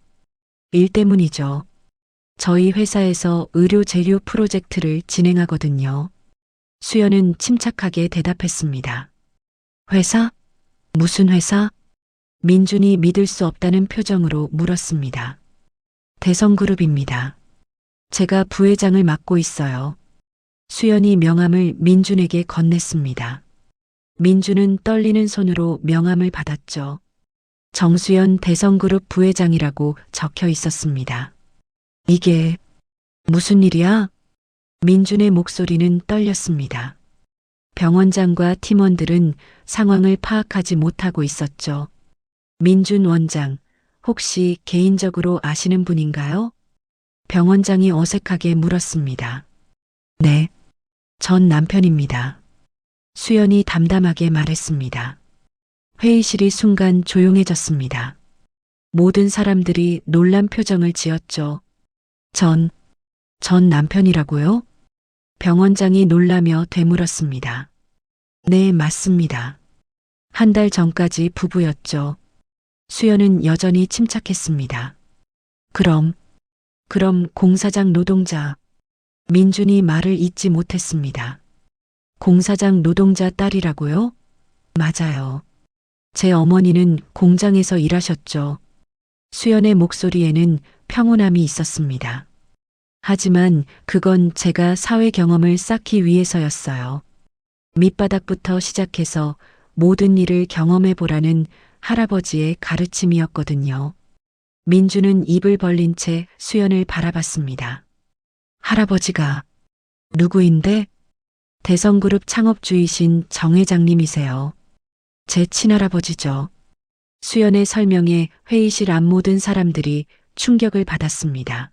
일 때문이죠. 저희 회사에서 의료 재료 프로젝트를 진행하거든요. 수연은 침착하게 대답했습니다. 회사? 무슨 회사? 민준이 믿을 수 없다는 표정으로 물었습니다. 대성그룹입니다. 제가 부회장을 맡고 있어요. 수연이 명함을 민준에게 건넸습니다. 민준은 떨리는 손으로 명함을 받았죠. 정수연 대성그룹 부회장이라고 적혀 있었습니다. 이게 무슨 일이야? 민준의 목소리는 떨렸습니다. 병원장과 팀원들은 상황을 파악하지 못하고 있었죠. 민준 원장, 혹시 개인적으로 아시는 분인가요? 병원장이 어색하게 물었습니다. 네, 전 남편입니다. 수연이 담담하게 말했습니다. 회의실이 순간 조용해졌습니다. 모든 사람들이 놀란 표정을 지었죠. 전 남편이라고요? 병원장이 놀라며 되물었습니다. 네, 맞습니다. 한 달 전까지 부부였죠. 수연은 여전히 침착했습니다. 그럼 공사장 노동자. 민준이 말을 잇지 못했습니다. 공사장 노동자 딸이라고요? 맞아요. 제 어머니는 공장에서 일하셨죠. 수연의 목소리에는 평온함이 있었습니다. 하지만 그건 제가 사회 경험을 쌓기 위해서였어요. 밑바닥부터 시작해서 모든 일을 경험해 보라는 할아버지의 가르침이었거든요. 민주는 입을 벌린 채 수연을 바라봤습니다. 할아버지가 누구인데? 대성그룹 창업주이신 정 회장님이세요. 제 친할아버지죠. 수연의 설명에 회의실 앞 모든 사람들이 충격을 받았습니다.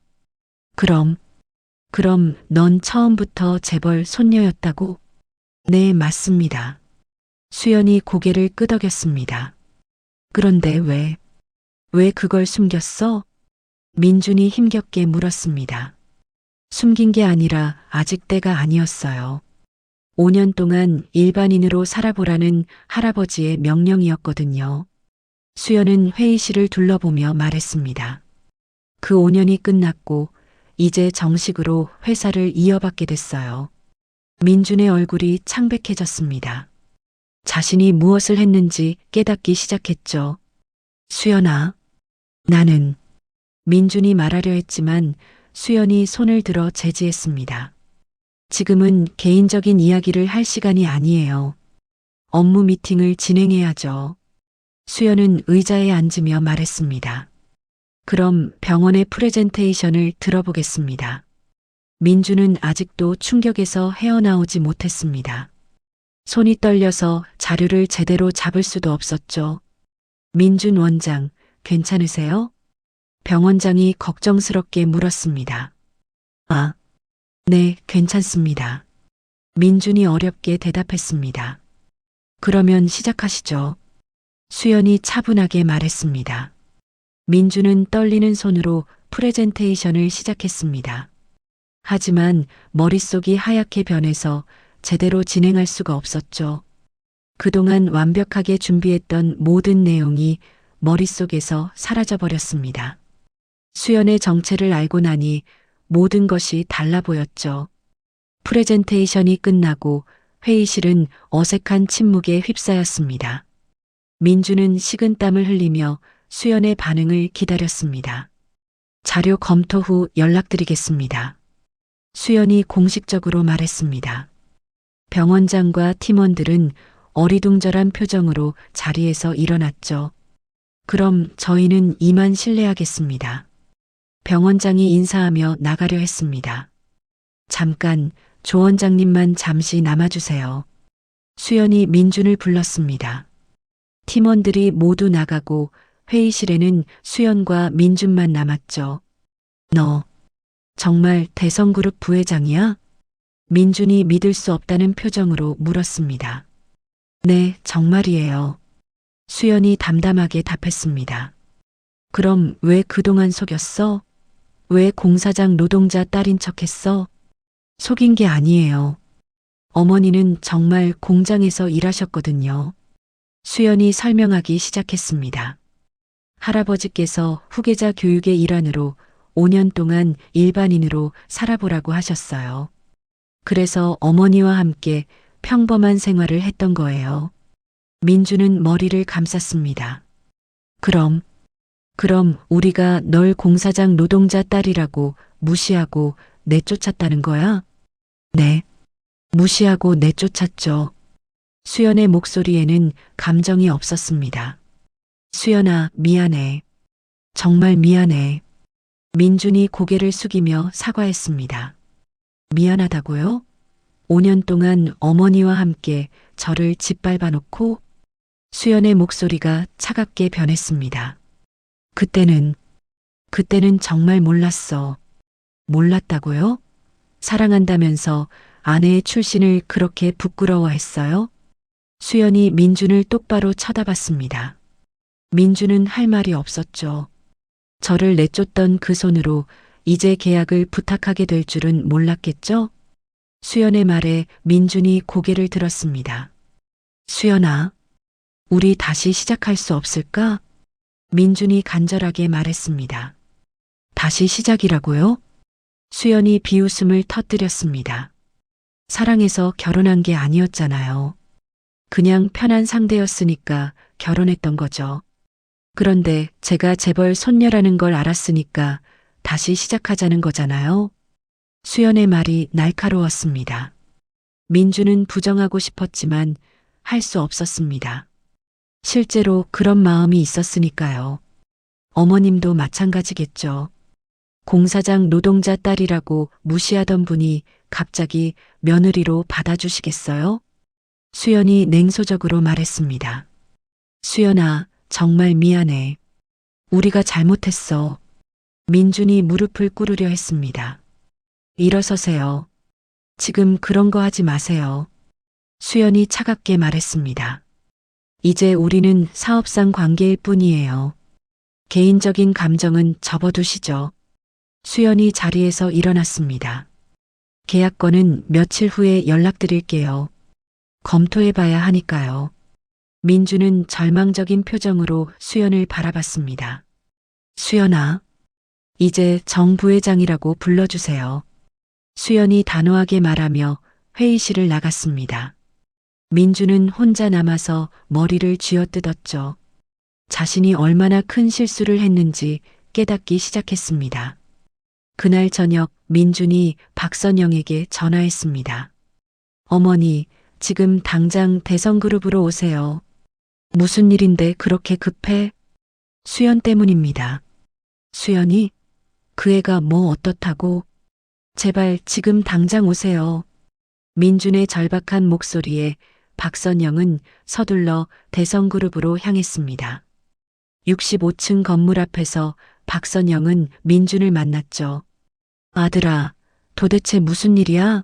그럼 넌 처음부터 재벌 손녀였다고? 네, 맞습니다. 수연이 고개를 끄덕였습니다. 그런데 왜 그걸 숨겼어? 민준이 힘겹게 물었습니다. 숨긴 게 아니라 아직 때가 아니었어요. 5년 동안 일반인으로 살아보라는 할아버지의 명령이었거든요. 수연은 회의실을 둘러보며 말했습니다. 그 5년이 끝났고 이제 정식으로 회사를 이어받게 됐어요. 민준의 얼굴이 창백해졌습니다. 자신이 무엇을 했는지 깨닫기 시작했죠. 수연아, 나는 민준이 말하려 했지만 수연이 손을 들어 제지했습니다. 지금은 개인적인 이야기를 할 시간이 아니에요. 업무 미팅을 진행해야죠. 수연은 의자에 앉으며 말했습니다. 그럼 병원의 프레젠테이션을 들어보겠습니다. 민준은 아직도 충격에서 헤어나오지 못했습니다. 손이 떨려서 자료를 제대로 잡을 수도 없었죠. 민준 원장, 괜찮으세요? 병원장이 걱정스럽게 물었습니다. 아, 네, 괜찮습니다. 민준이 어렵게 대답했습니다. 그러면 시작하시죠. 수연이 차분하게 말했습니다. 민준은 떨리는 손으로 프레젠테이션을 시작했습니다. 하지만 머릿속이 하얗게 변해서 제대로 진행할 수가 없었죠. 그동안 완벽하게 준비했던 모든 내용이 머릿속에서 사라져버렸습니다. 수연의 정체를 알고 나니 모든 것이 달라 보였죠. 프레젠테이션이 끝나고 회의실은 어색한 침묵에 휩싸였습니다. 민주는 식은땀을 흘리며 수연의 반응을 기다렸습니다. 자료 검토 후 연락드리겠습니다. 수연이 공식적으로 말했습니다. 병원장과 팀원들은 어리둥절한 표정으로 자리에서 일어났죠. 그럼 저희는 이만 실례하겠습니다. 병원장이 인사하며 나가려 했습니다. 잠깐, 조 원장님만 잠시 남아주세요. 수연이 민준을 불렀습니다. 팀원들이 모두 나가고 회의실에는 수연과 민준만 남았죠. 너 정말 대성그룹 부회장이야? 민준이 믿을 수 없다는 표정으로 물었습니다. 네, 정말이에요. 수연이 담담하게 답했습니다. 그럼 왜 그동안 속였어? 왜 공사장 노동자 딸인 척했어? 속인 게 아니에요. 어머니는 정말 공장에서 일하셨거든요. 수연이 설명하기 시작했습니다. 할아버지께서 후계자 교육의 일환으로 5년 동안 일반인으로 살아보라고 하셨어요. 그래서 어머니와 함께 평범한 생활을 했던 거예요. 민주는 머리를 감쌌습니다. 그럼 우리가 널 공사장 노동자 딸이라고 무시하고 내쫓았다는 거야? 네. 무시하고 내쫓았죠. 수연의 목소리에는 감정이 없었습니다. 수연아, 미안해. 정말 미안해. 민준이 고개를 숙이며 사과했습니다. 미안하다고요? 5년 동안 어머니와 함께 저를 짓밟아 놓고 수연의 목소리가 차갑게 변했습니다. 그때는 정말 몰랐어. 몰랐다고요? 사랑한다면서 아내의 출신을 그렇게 부끄러워했어요? 수연이 민준을 똑바로 쳐다봤습니다. 민준은 할 말이 없었죠. 저를 내쫓던 그 손으로 이제 계약을 부탁하게 될 줄은 몰랐겠죠? 수연의 말에 민준이 고개를 들었습니다. 수연아, 우리 다시 시작할 수 없을까? 민준이 간절하게 말했습니다. 다시 시작이라고요? 수연이 비웃음을 터뜨렸습니다. 사랑해서 결혼한 게 아니었잖아요. 그냥 편한 상대였으니까 결혼했던 거죠. 그런데 제가 재벌 손녀라는 걸 알았으니까 다시 시작하자는 거잖아요. 수연의 말이 날카로웠습니다. 민주는 부정하고 싶었지만 할 수 없었습니다. 실제로 그런 마음이 있었으니까요. 어머님도 마찬가지겠죠. 공사장 노동자 딸이라고 무시하던 분이 갑자기 며느리로 받아주시겠어요? 수연이 냉소적으로 말했습니다. 수연아, 정말 미안해. 우리가 잘못했어. 민준이 무릎을 꿇으려 했습니다. 일어서세요. 지금 그런 거 하지 마세요. 수연이 차갑게 말했습니다. 이제 우리는 사업상 관계일 뿐이에요. 개인적인 감정은 접어두시죠. 수연이 자리에서 일어났습니다. 계약건은 며칠 후에 연락드릴게요. 검토해봐야 하니까요. 민주는 절망적인 표정으로 수연을 바라봤습니다. 수연아, 이제 정 부회장이라고 불러주세요. 수연이 단호하게 말하며 회의실을 나갔습니다. 민주는 혼자 남아서 머리를 쥐어뜯었죠. 자신이 얼마나 큰 실수를 했는지 깨닫기 시작했습니다. 그날 저녁 민준이 박선영에게 전화했습니다. 어머니, 지금 당장 대성그룹으로 오세요. 무슨 일인데 그렇게 급해? 수연 때문입니다. 수연이? 그 애가 뭐 어떻다고? 제발 지금 당장 오세요. 민준의 절박한 목소리에 박선영은 서둘러 대성그룹으로 향했습니다. 65층 건물 앞에서 박선영은 민준을 만났죠. 아들아, 도대체 무슨 일이야?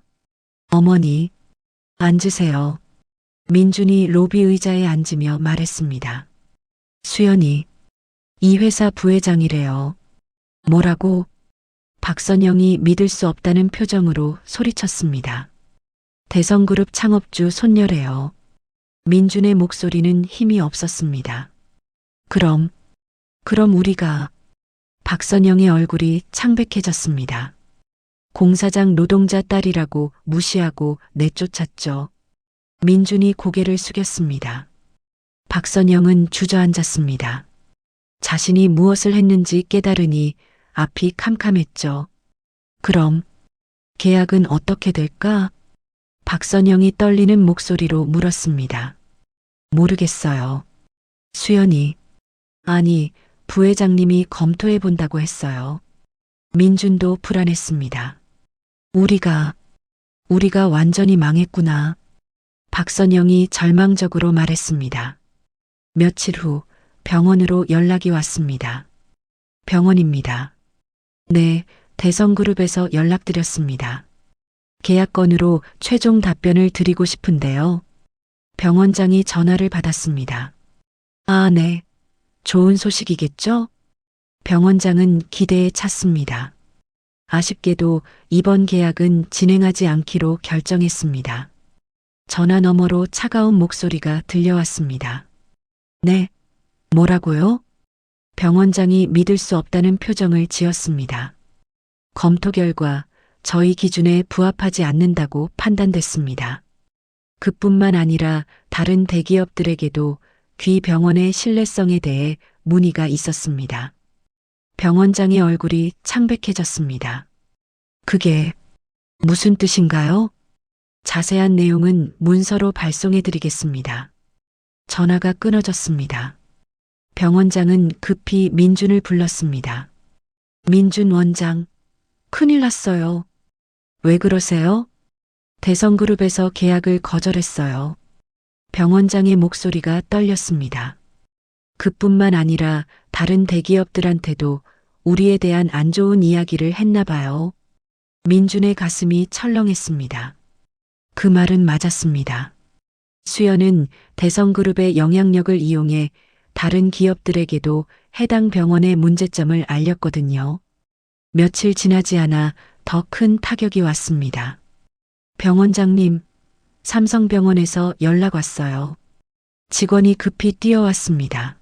어머니, 앉으세요. 민준이 로비 의자에 앉으며 말했습니다. 수연이, 이 회사 부회장이래요. 뭐라고? 박선영이 믿을 수 없다는 표정으로 소리쳤습니다. 대성그룹 창업주 손녀래요. 민준의 목소리는 힘이 없었습니다. 그럼 우리가... 박선영의 얼굴이 창백해졌습니다. 공사장 노동자 딸이라고 무시하고 내쫓았죠. 민준이 고개를 숙였습니다. 박선영은 주저앉았습니다. 자신이 무엇을 했는지 깨달으니 앞이 캄캄했죠. 그럼 계약은 어떻게 될까? 박선영이 떨리는 목소리로 물었습니다. 모르겠어요. 수연이, 아니, 부회장님이 검토해 본다고 했어요. 민준도 불안했습니다. 우리가 완전히 망했구나. 박선영이 절망적으로 말했습니다. 며칠 후 병원으로 연락이 왔습니다. 병원입니다. 네, 대성그룹에서 연락드렸습니다. 계약건으로 최종 답변을 드리고 싶은데요. 병원장이 전화를 받았습니다. 아, 네. 좋은 소식이겠죠? 병원장은 기대에 찼습니다. 아쉽게도 이번 계약은 진행하지 않기로 결정했습니다. 전화 너머로 차가운 목소리가 들려왔습니다. 네, 뭐라고요? 병원장이 믿을 수 없다는 표정을 지었습니다. 검토 결과 저희 기준에 부합하지 않는다고 판단됐습니다. 그뿐만 아니라 다른 대기업들에게도 귀 병원의 신뢰성에 대해 문의가 있었습니다. 병원장의 얼굴이 창백해졌습니다. 그게 무슨 뜻인가요? 자세한 내용은 문서로 발송해 드리겠습니다. 전화가 끊어졌습니다. 병원장은 급히 민준을 불렀습니다. 민준 원장, 큰일 났어요. 왜 그러세요? 대성그룹에서 계약을 거절했어요. 병원장의 목소리가 떨렸습니다. 그뿐만 아니라 다른 대기업들한테도 우리에 대한 안 좋은 이야기를 했나 봐요. 민준의 가슴이 철렁했습니다. 그 말은 맞았습니다. 수연은 대성그룹의 영향력을 이용해 다른 기업들에게도 해당 병원의 문제점을 알렸거든요. 며칠 지나지 않아 더 큰 타격이 왔습니다. 병원장님, 삼성병원에서 연락 왔어요. 직원이 급히 뛰어왔습니다.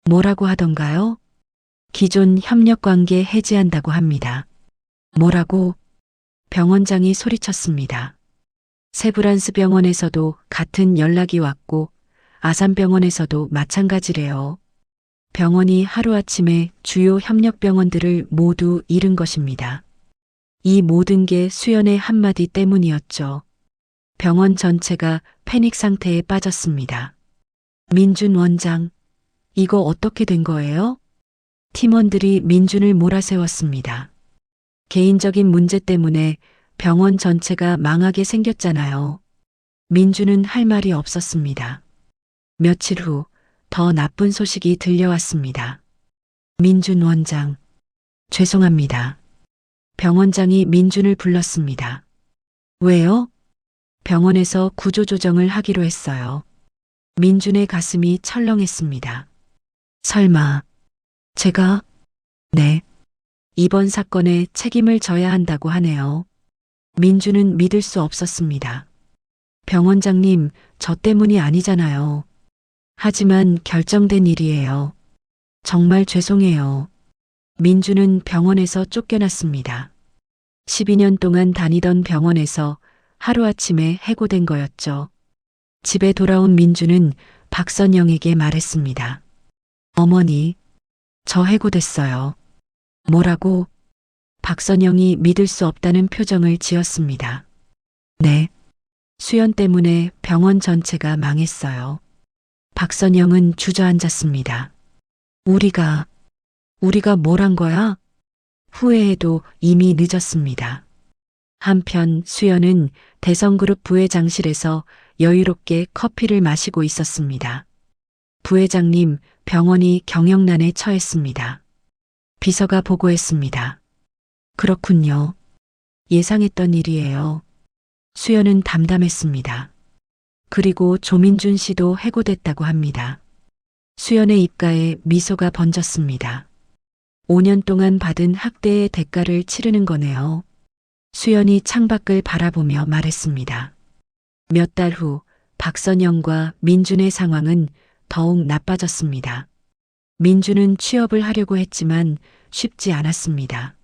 뭐라고 하던가요? 기존 협력관계 해지한다고 합니다. 뭐라고? 병원장이 소리쳤습니다. 세브란스 병원에서도 같은 연락이 왔고 아산병원에서도 마찬가지래요. 병원이 하루아침에 주요 협력병원들을 모두 잃은 것입니다. 이 모든 게 수연의 한마디 때문이었죠. 병원 전체가 패닉 상태에 빠졌습니다. 민준 원장, 이거 어떻게 된 거예요? 팀원들이 민준을 몰아세웠습니다. 개인적인 문제 때문에 병원 전체가 망하게 생겼잖아요. 민준은 할 말이 없었습니다. 며칠 후 더 나쁜 소식이 들려왔습니다. 민준 원장, 죄송합니다. 병원장이 민준을 불렀습니다. 왜요? 병원에서 구조조정을 하기로 했어요. 민준의 가슴이 철렁했습니다. 설마, 제가? 네. 이번 사건에 책임을 져야 한다고 하네요. 민준은 믿을 수 없었습니다. 병원장님, 저 때문이 아니잖아요. 하지만 결정된 일이에요. 정말 죄송해요. 민준은 병원에서 쫓겨났습니다. 12년 동안 다니던 병원에서 하루아침에 해고된 거였죠. 집에 돌아온 민준은 박선영에게 말했습니다. 어머니, 저 해고됐어요. 뭐라고? 박선영이 믿을 수 없다는 표정을 지었습니다. 네. 수연 때문에 병원 전체가 망했어요. 박선영은 주저앉았습니다. 우리가 뭘 한 거야? 후회해도 이미 늦었습니다. 한편 수연은 대성그룹 부회장실에서 여유롭게 커피를 마시고 있었습니다. 부회장님, 병원이 경영난에 처했습니다. 비서가 보고했습니다. 그렇군요. 예상했던 일이에요. 수연은 담담했습니다. 그리고 조민준 씨도 해고됐다고 합니다. 수연의 입가에 미소가 번졌습니다. 5년 동안 받은 학대의 대가를 치르는 거네요. 수연이 창밖을 바라보며 말했습니다. 몇 달 후 박선영과 민준의 상황은 더욱 나빠졌습니다. 민준은 취업을 하려고 했지만 쉽지 않았습니다.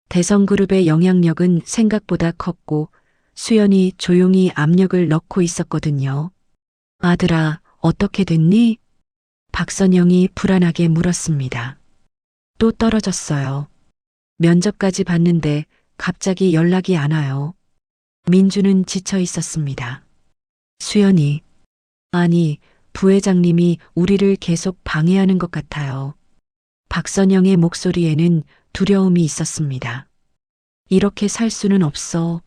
대성그룹의 영향력은 생각보다 컸고 수연이 조용히 압력을 넣고 있었거든요. 아들아, 어떻게 됐니? 박선영이 불안하게 물었습니다. 또 떨어졌어요. 면접까지 봤는데 갑자기 연락이 안 와요. 민준은 지쳐 있었습니다. 수연이, 아니, 부회장님이 우리를 계속 방해하는 것 같아요. 박선영의 목소리에는 두려움이 있었습니다. 이렇게 살 수는 없어.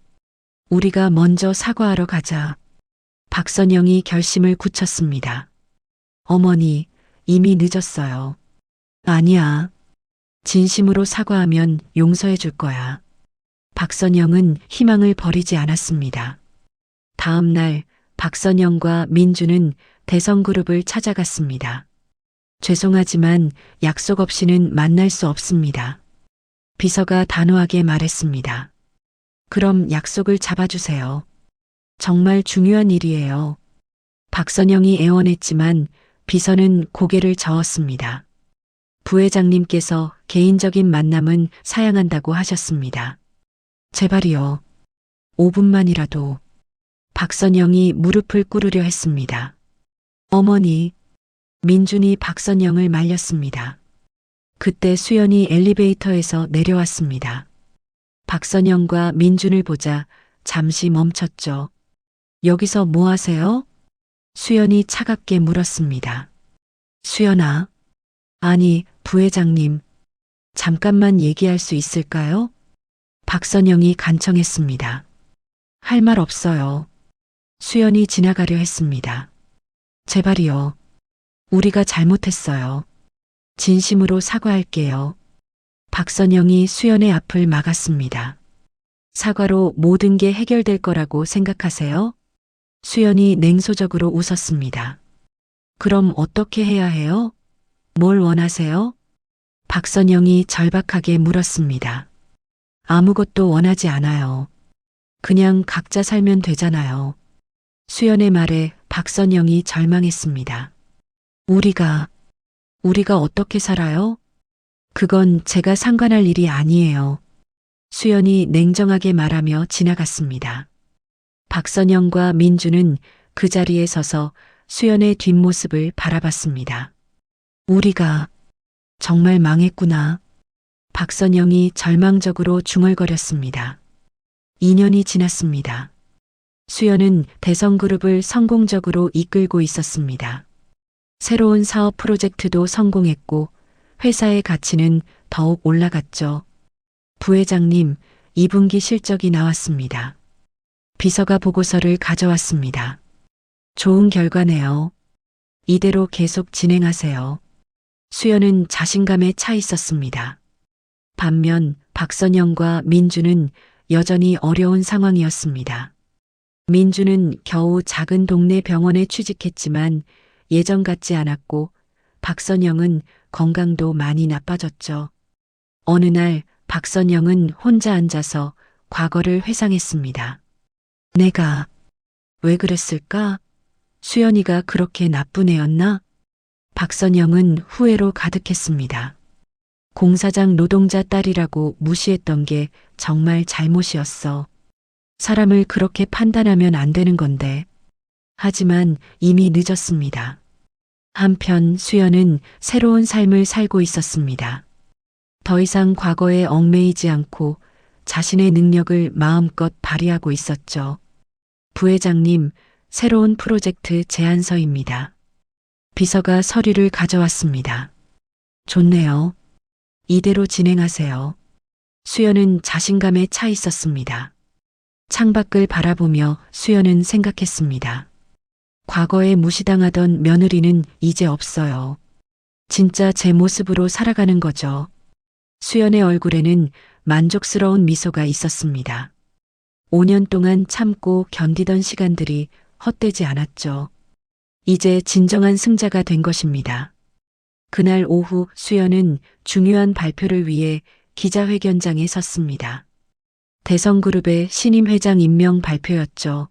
우리가 먼저 사과하러 가자. 박선영이 결심을 굳혔습니다. 어머니, 이미 늦었어요. 아니야. 진심으로 사과하면 용서해 줄 거야. 박선영은 희망을 버리지 않았습니다. 다음 날 박선영과 민준은 대성그룹을 찾아갔습니다. 죄송하지만 약속 없이는 만날 수 없습니다. 비서가 단호하게 말했습니다. 그럼 약속을 잡아주세요. 정말 중요한 일이에요. 박선영이 애원했지만 비서는 고개를 저었습니다. 부회장님께서 개인적인 만남은 사양한다고 하셨습니다. 제발이요. 5분만이라도. 박선영이 무릎을 꿇으려 했습니다. 어머니, 민준이 박선영을 말렸습니다. 그때 수연이 엘리베이터에서 내려왔습니다. 박선영과 민준을 보자 잠시 멈췄죠. 여기서 뭐 하세요? 수연이 차갑게 물었습니다. 수연아. 아니, 부회장님. 잠깐만 얘기할 수 있을까요? 박선영이 간청했습니다. 할 말 없어요. 수연이 지나가려 했습니다. 제발이요. 우리가 잘못했어요. 진심으로 사과할게요. 박선영이 수연의 앞을 막았습니다. 사과로 모든 게 해결될 거라고 생각하세요? 수연이 냉소적으로 웃었습니다. 그럼 어떻게 해야 해요? 뭘 원하세요? 박선영이 절박하게 물었습니다. 아무것도 원하지 않아요. 그냥 각자 살면 되잖아요. 수연의 말에 박선영이 절망했습니다. 우리가 어떻게 살아요? 그건 제가 상관할 일이 아니에요. 수연이 냉정하게 말하며 지나갔습니다. 박선영과 민주는 그 자리에 서서 수연의 뒷모습을 바라봤습니다. 우리가 정말 망했구나. 박선영이 절망적으로 중얼거렸습니다. 2년이 지났습니다. 수연은 대성그룹을 성공적으로 이끌고 있었습니다. 새로운 사업 프로젝트도 성공했고 회사의 가치는 더욱 올라갔죠. 부회장님, 2분기 실적이 나왔습니다. 비서가 보고서를 가져왔습니다. 좋은 결과네요. 이대로 계속 진행하세요. 수연은 자신감에 차 있었습니다. 반면 박선영과 민주는 여전히 어려운 상황이었습니다. 민주는 겨우 작은 동네 병원에 취직했지만 예전 같지 않았고 박선영은 건강도 많이 나빠졌죠. 어느 날 박선영은 혼자 앉아서 과거를 회상했습니다. 내가 왜 그랬을까? 수연이가 그렇게 나쁜 애였나? 박선영은 후회로 가득했습니다. 공사장 노동자 딸이라고 무시했던 게 정말 잘못이었어. 사람을 그렇게 판단하면 안 되는 건데. 하지만 이미 늦었습니다. 한편 수연은 새로운 삶을 살고 있었습니다. 더 이상 과거에 얽매이지 않고 자신의 능력을 마음껏 발휘하고 있었죠. 부회장님, 새로운 프로젝트 제안서입니다. 비서가 서류를 가져왔습니다. 좋네요. 이대로 진행하세요. 수연은 자신감에 차 있었습니다. 창밖을 바라보며 수연은 생각했습니다. 과거에 무시당하던 며느리는 이제 없어요. 진짜 제 모습으로 살아가는 거죠. 수연의 얼굴에는 만족스러운 미소가 있었습니다. 5년 동안 참고 견디던 시간들이 헛되지 않았죠. 이제 진정한 승자가 된 것입니다. 그날 오후 수연은 중요한 발표를 위해 기자회견장에 섰습니다. 대성그룹의 신임 회장 임명 발표였죠.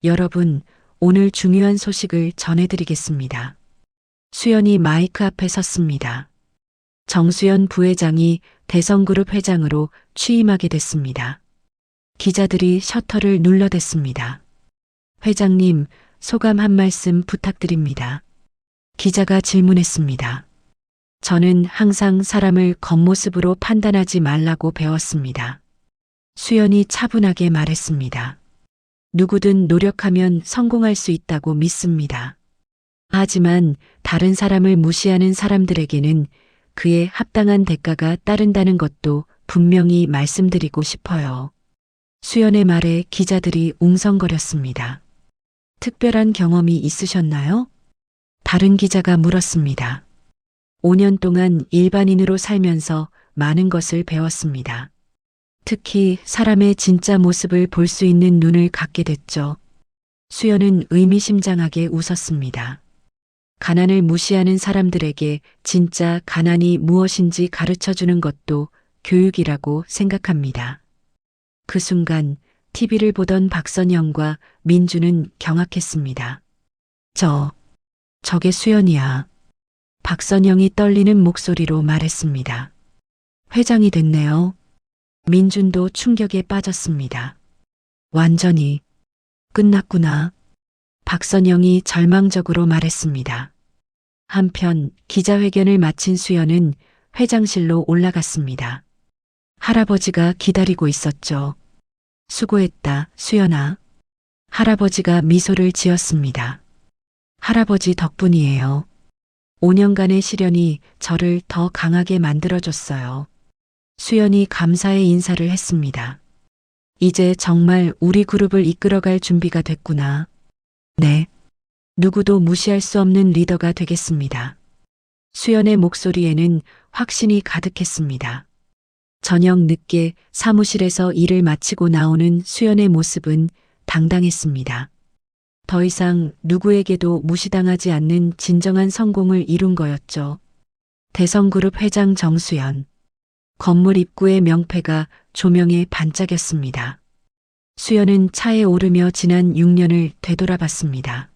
여러분, 오늘 중요한 소식을 전해드리겠습니다. 수연이 마이크 앞에 섰습니다. 정수연 부회장이 대성그룹 회장으로 취임하게 됐습니다. 기자들이 셔터를 눌러댔습니다. 회장님, 소감 한 말씀 부탁드립니다. 기자가 질문했습니다. 저는 항상 사람을 겉모습으로 판단하지 말라고 배웠습니다. 수연이 차분하게 말했습니다. 누구든 노력하면 성공할 수 있다고 믿습니다. 하지만 다른 사람을 무시하는 사람들에게는 그에 합당한 대가가 따른다는 것도 분명히 말씀드리고 싶어요. 수연의 말에 기자들이 웅성거렸습니다. 특별한 경험이 있으셨나요? 다른 기자가 물었습니다. 5년 동안 일반인으로 살면서 많은 것을 배웠습니다. 특히 사람의 진짜 모습을 볼 수 있는 눈을 갖게 됐죠. 수연은 의미심장하게 웃었습니다. 가난을 무시하는 사람들에게 진짜 가난이 무엇인지 가르쳐 주는 것도 교육이라고 생각합니다. 그 순간 TV를 보던 박선영과 민주는 경악했습니다. 저게 수연이야. 박선영이 떨리는 목소리로 말했습니다. 회장이 됐네요. 민준도 충격에 빠졌습니다. 완전히 끝났구나. 박선영이 절망적으로 말했습니다. 한편 기자회견을 마친 수연은 회장실로 올라갔습니다. 할아버지가 기다리고 있었죠. 수고했다, 수연아. 할아버지가 미소를 지었습니다. 할아버지 덕분이에요. 5년간의 시련이 저를 더 강하게 만들어줬어요. 수연이 감사의 인사를 했습니다. 이제 정말 우리 그룹을 이끌어갈 준비가 됐구나. 네. 누구도 무시할 수 없는 리더가 되겠습니다. 수연의 목소리에는 확신이 가득했습니다. 저녁 늦게 사무실에서 일을 마치고 나오는 수연의 모습은 당당했습니다. 더 이상 누구에게도 무시당하지 않는 진정한 성공을 이룬 거였죠. 대성그룹 회장 정수연. 건물 입구의 명패가 조명에 반짝였습니다. 수연은 차에 오르며 지난 6년을 되돌아봤습니다.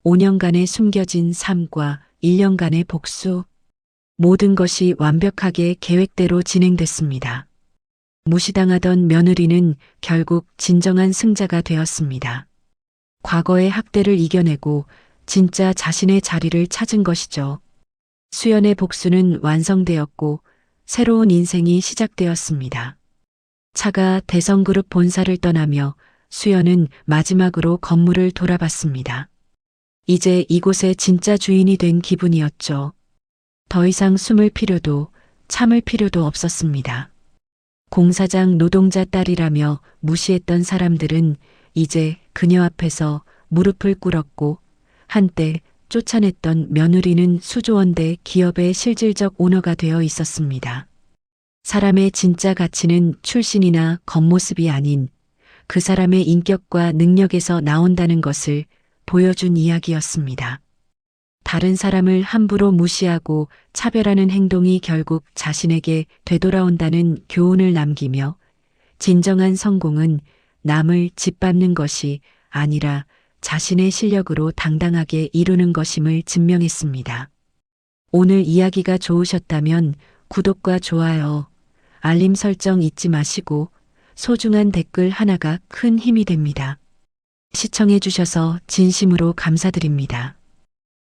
5년간의 숨겨진 삶과 1년간의 복수. 모든 것이 완벽하게 계획대로 진행됐습니다. 무시당하던 며느리는 결국 진정한 승자가 되었습니다. 과거의 학대를 이겨내고 진짜 자신의 자리를 찾은 것이죠. 수연의 복수는 완성되었고 새로운 인생이 시작되었습니다. 차가 대성그룹 본사를 떠나며 수연은 마지막으로 건물을 돌아봤습니다. 이제 이곳의 진짜 주인이 된 기분이었죠. 더 이상 숨을 필요도 참을 필요도 없었습니다. 공사장 노동자 딸이라며 무시했던 사람들은 이제 그녀 앞에서 무릎을 꿇었고 한때 쫓아냈던 며느리는 수조원대 기업의 실질적 오너가 되어 있었습니다. 사람의 진짜 가치는 출신이나 겉모습이 아닌 그 사람의 인격과 능력에서 나온다는 것을 보여준 이야기였습니다. 다른 사람을 함부로 무시하고 차별하는 행동이 결국 자신에게 되돌아온다는 교훈을 남기며 진정한 성공은 남을 짓밟는 것이 아니라 자신의 실력으로 당당하게 이루는 것임을 증명했습니다. 오늘 이야기가 좋으셨다면 구독과 좋아요, 알림 설정 잊지 마시고 소중한 댓글 하나가 큰 힘이 됩니다. 시청해 주셔서 진심으로 감사드립니다.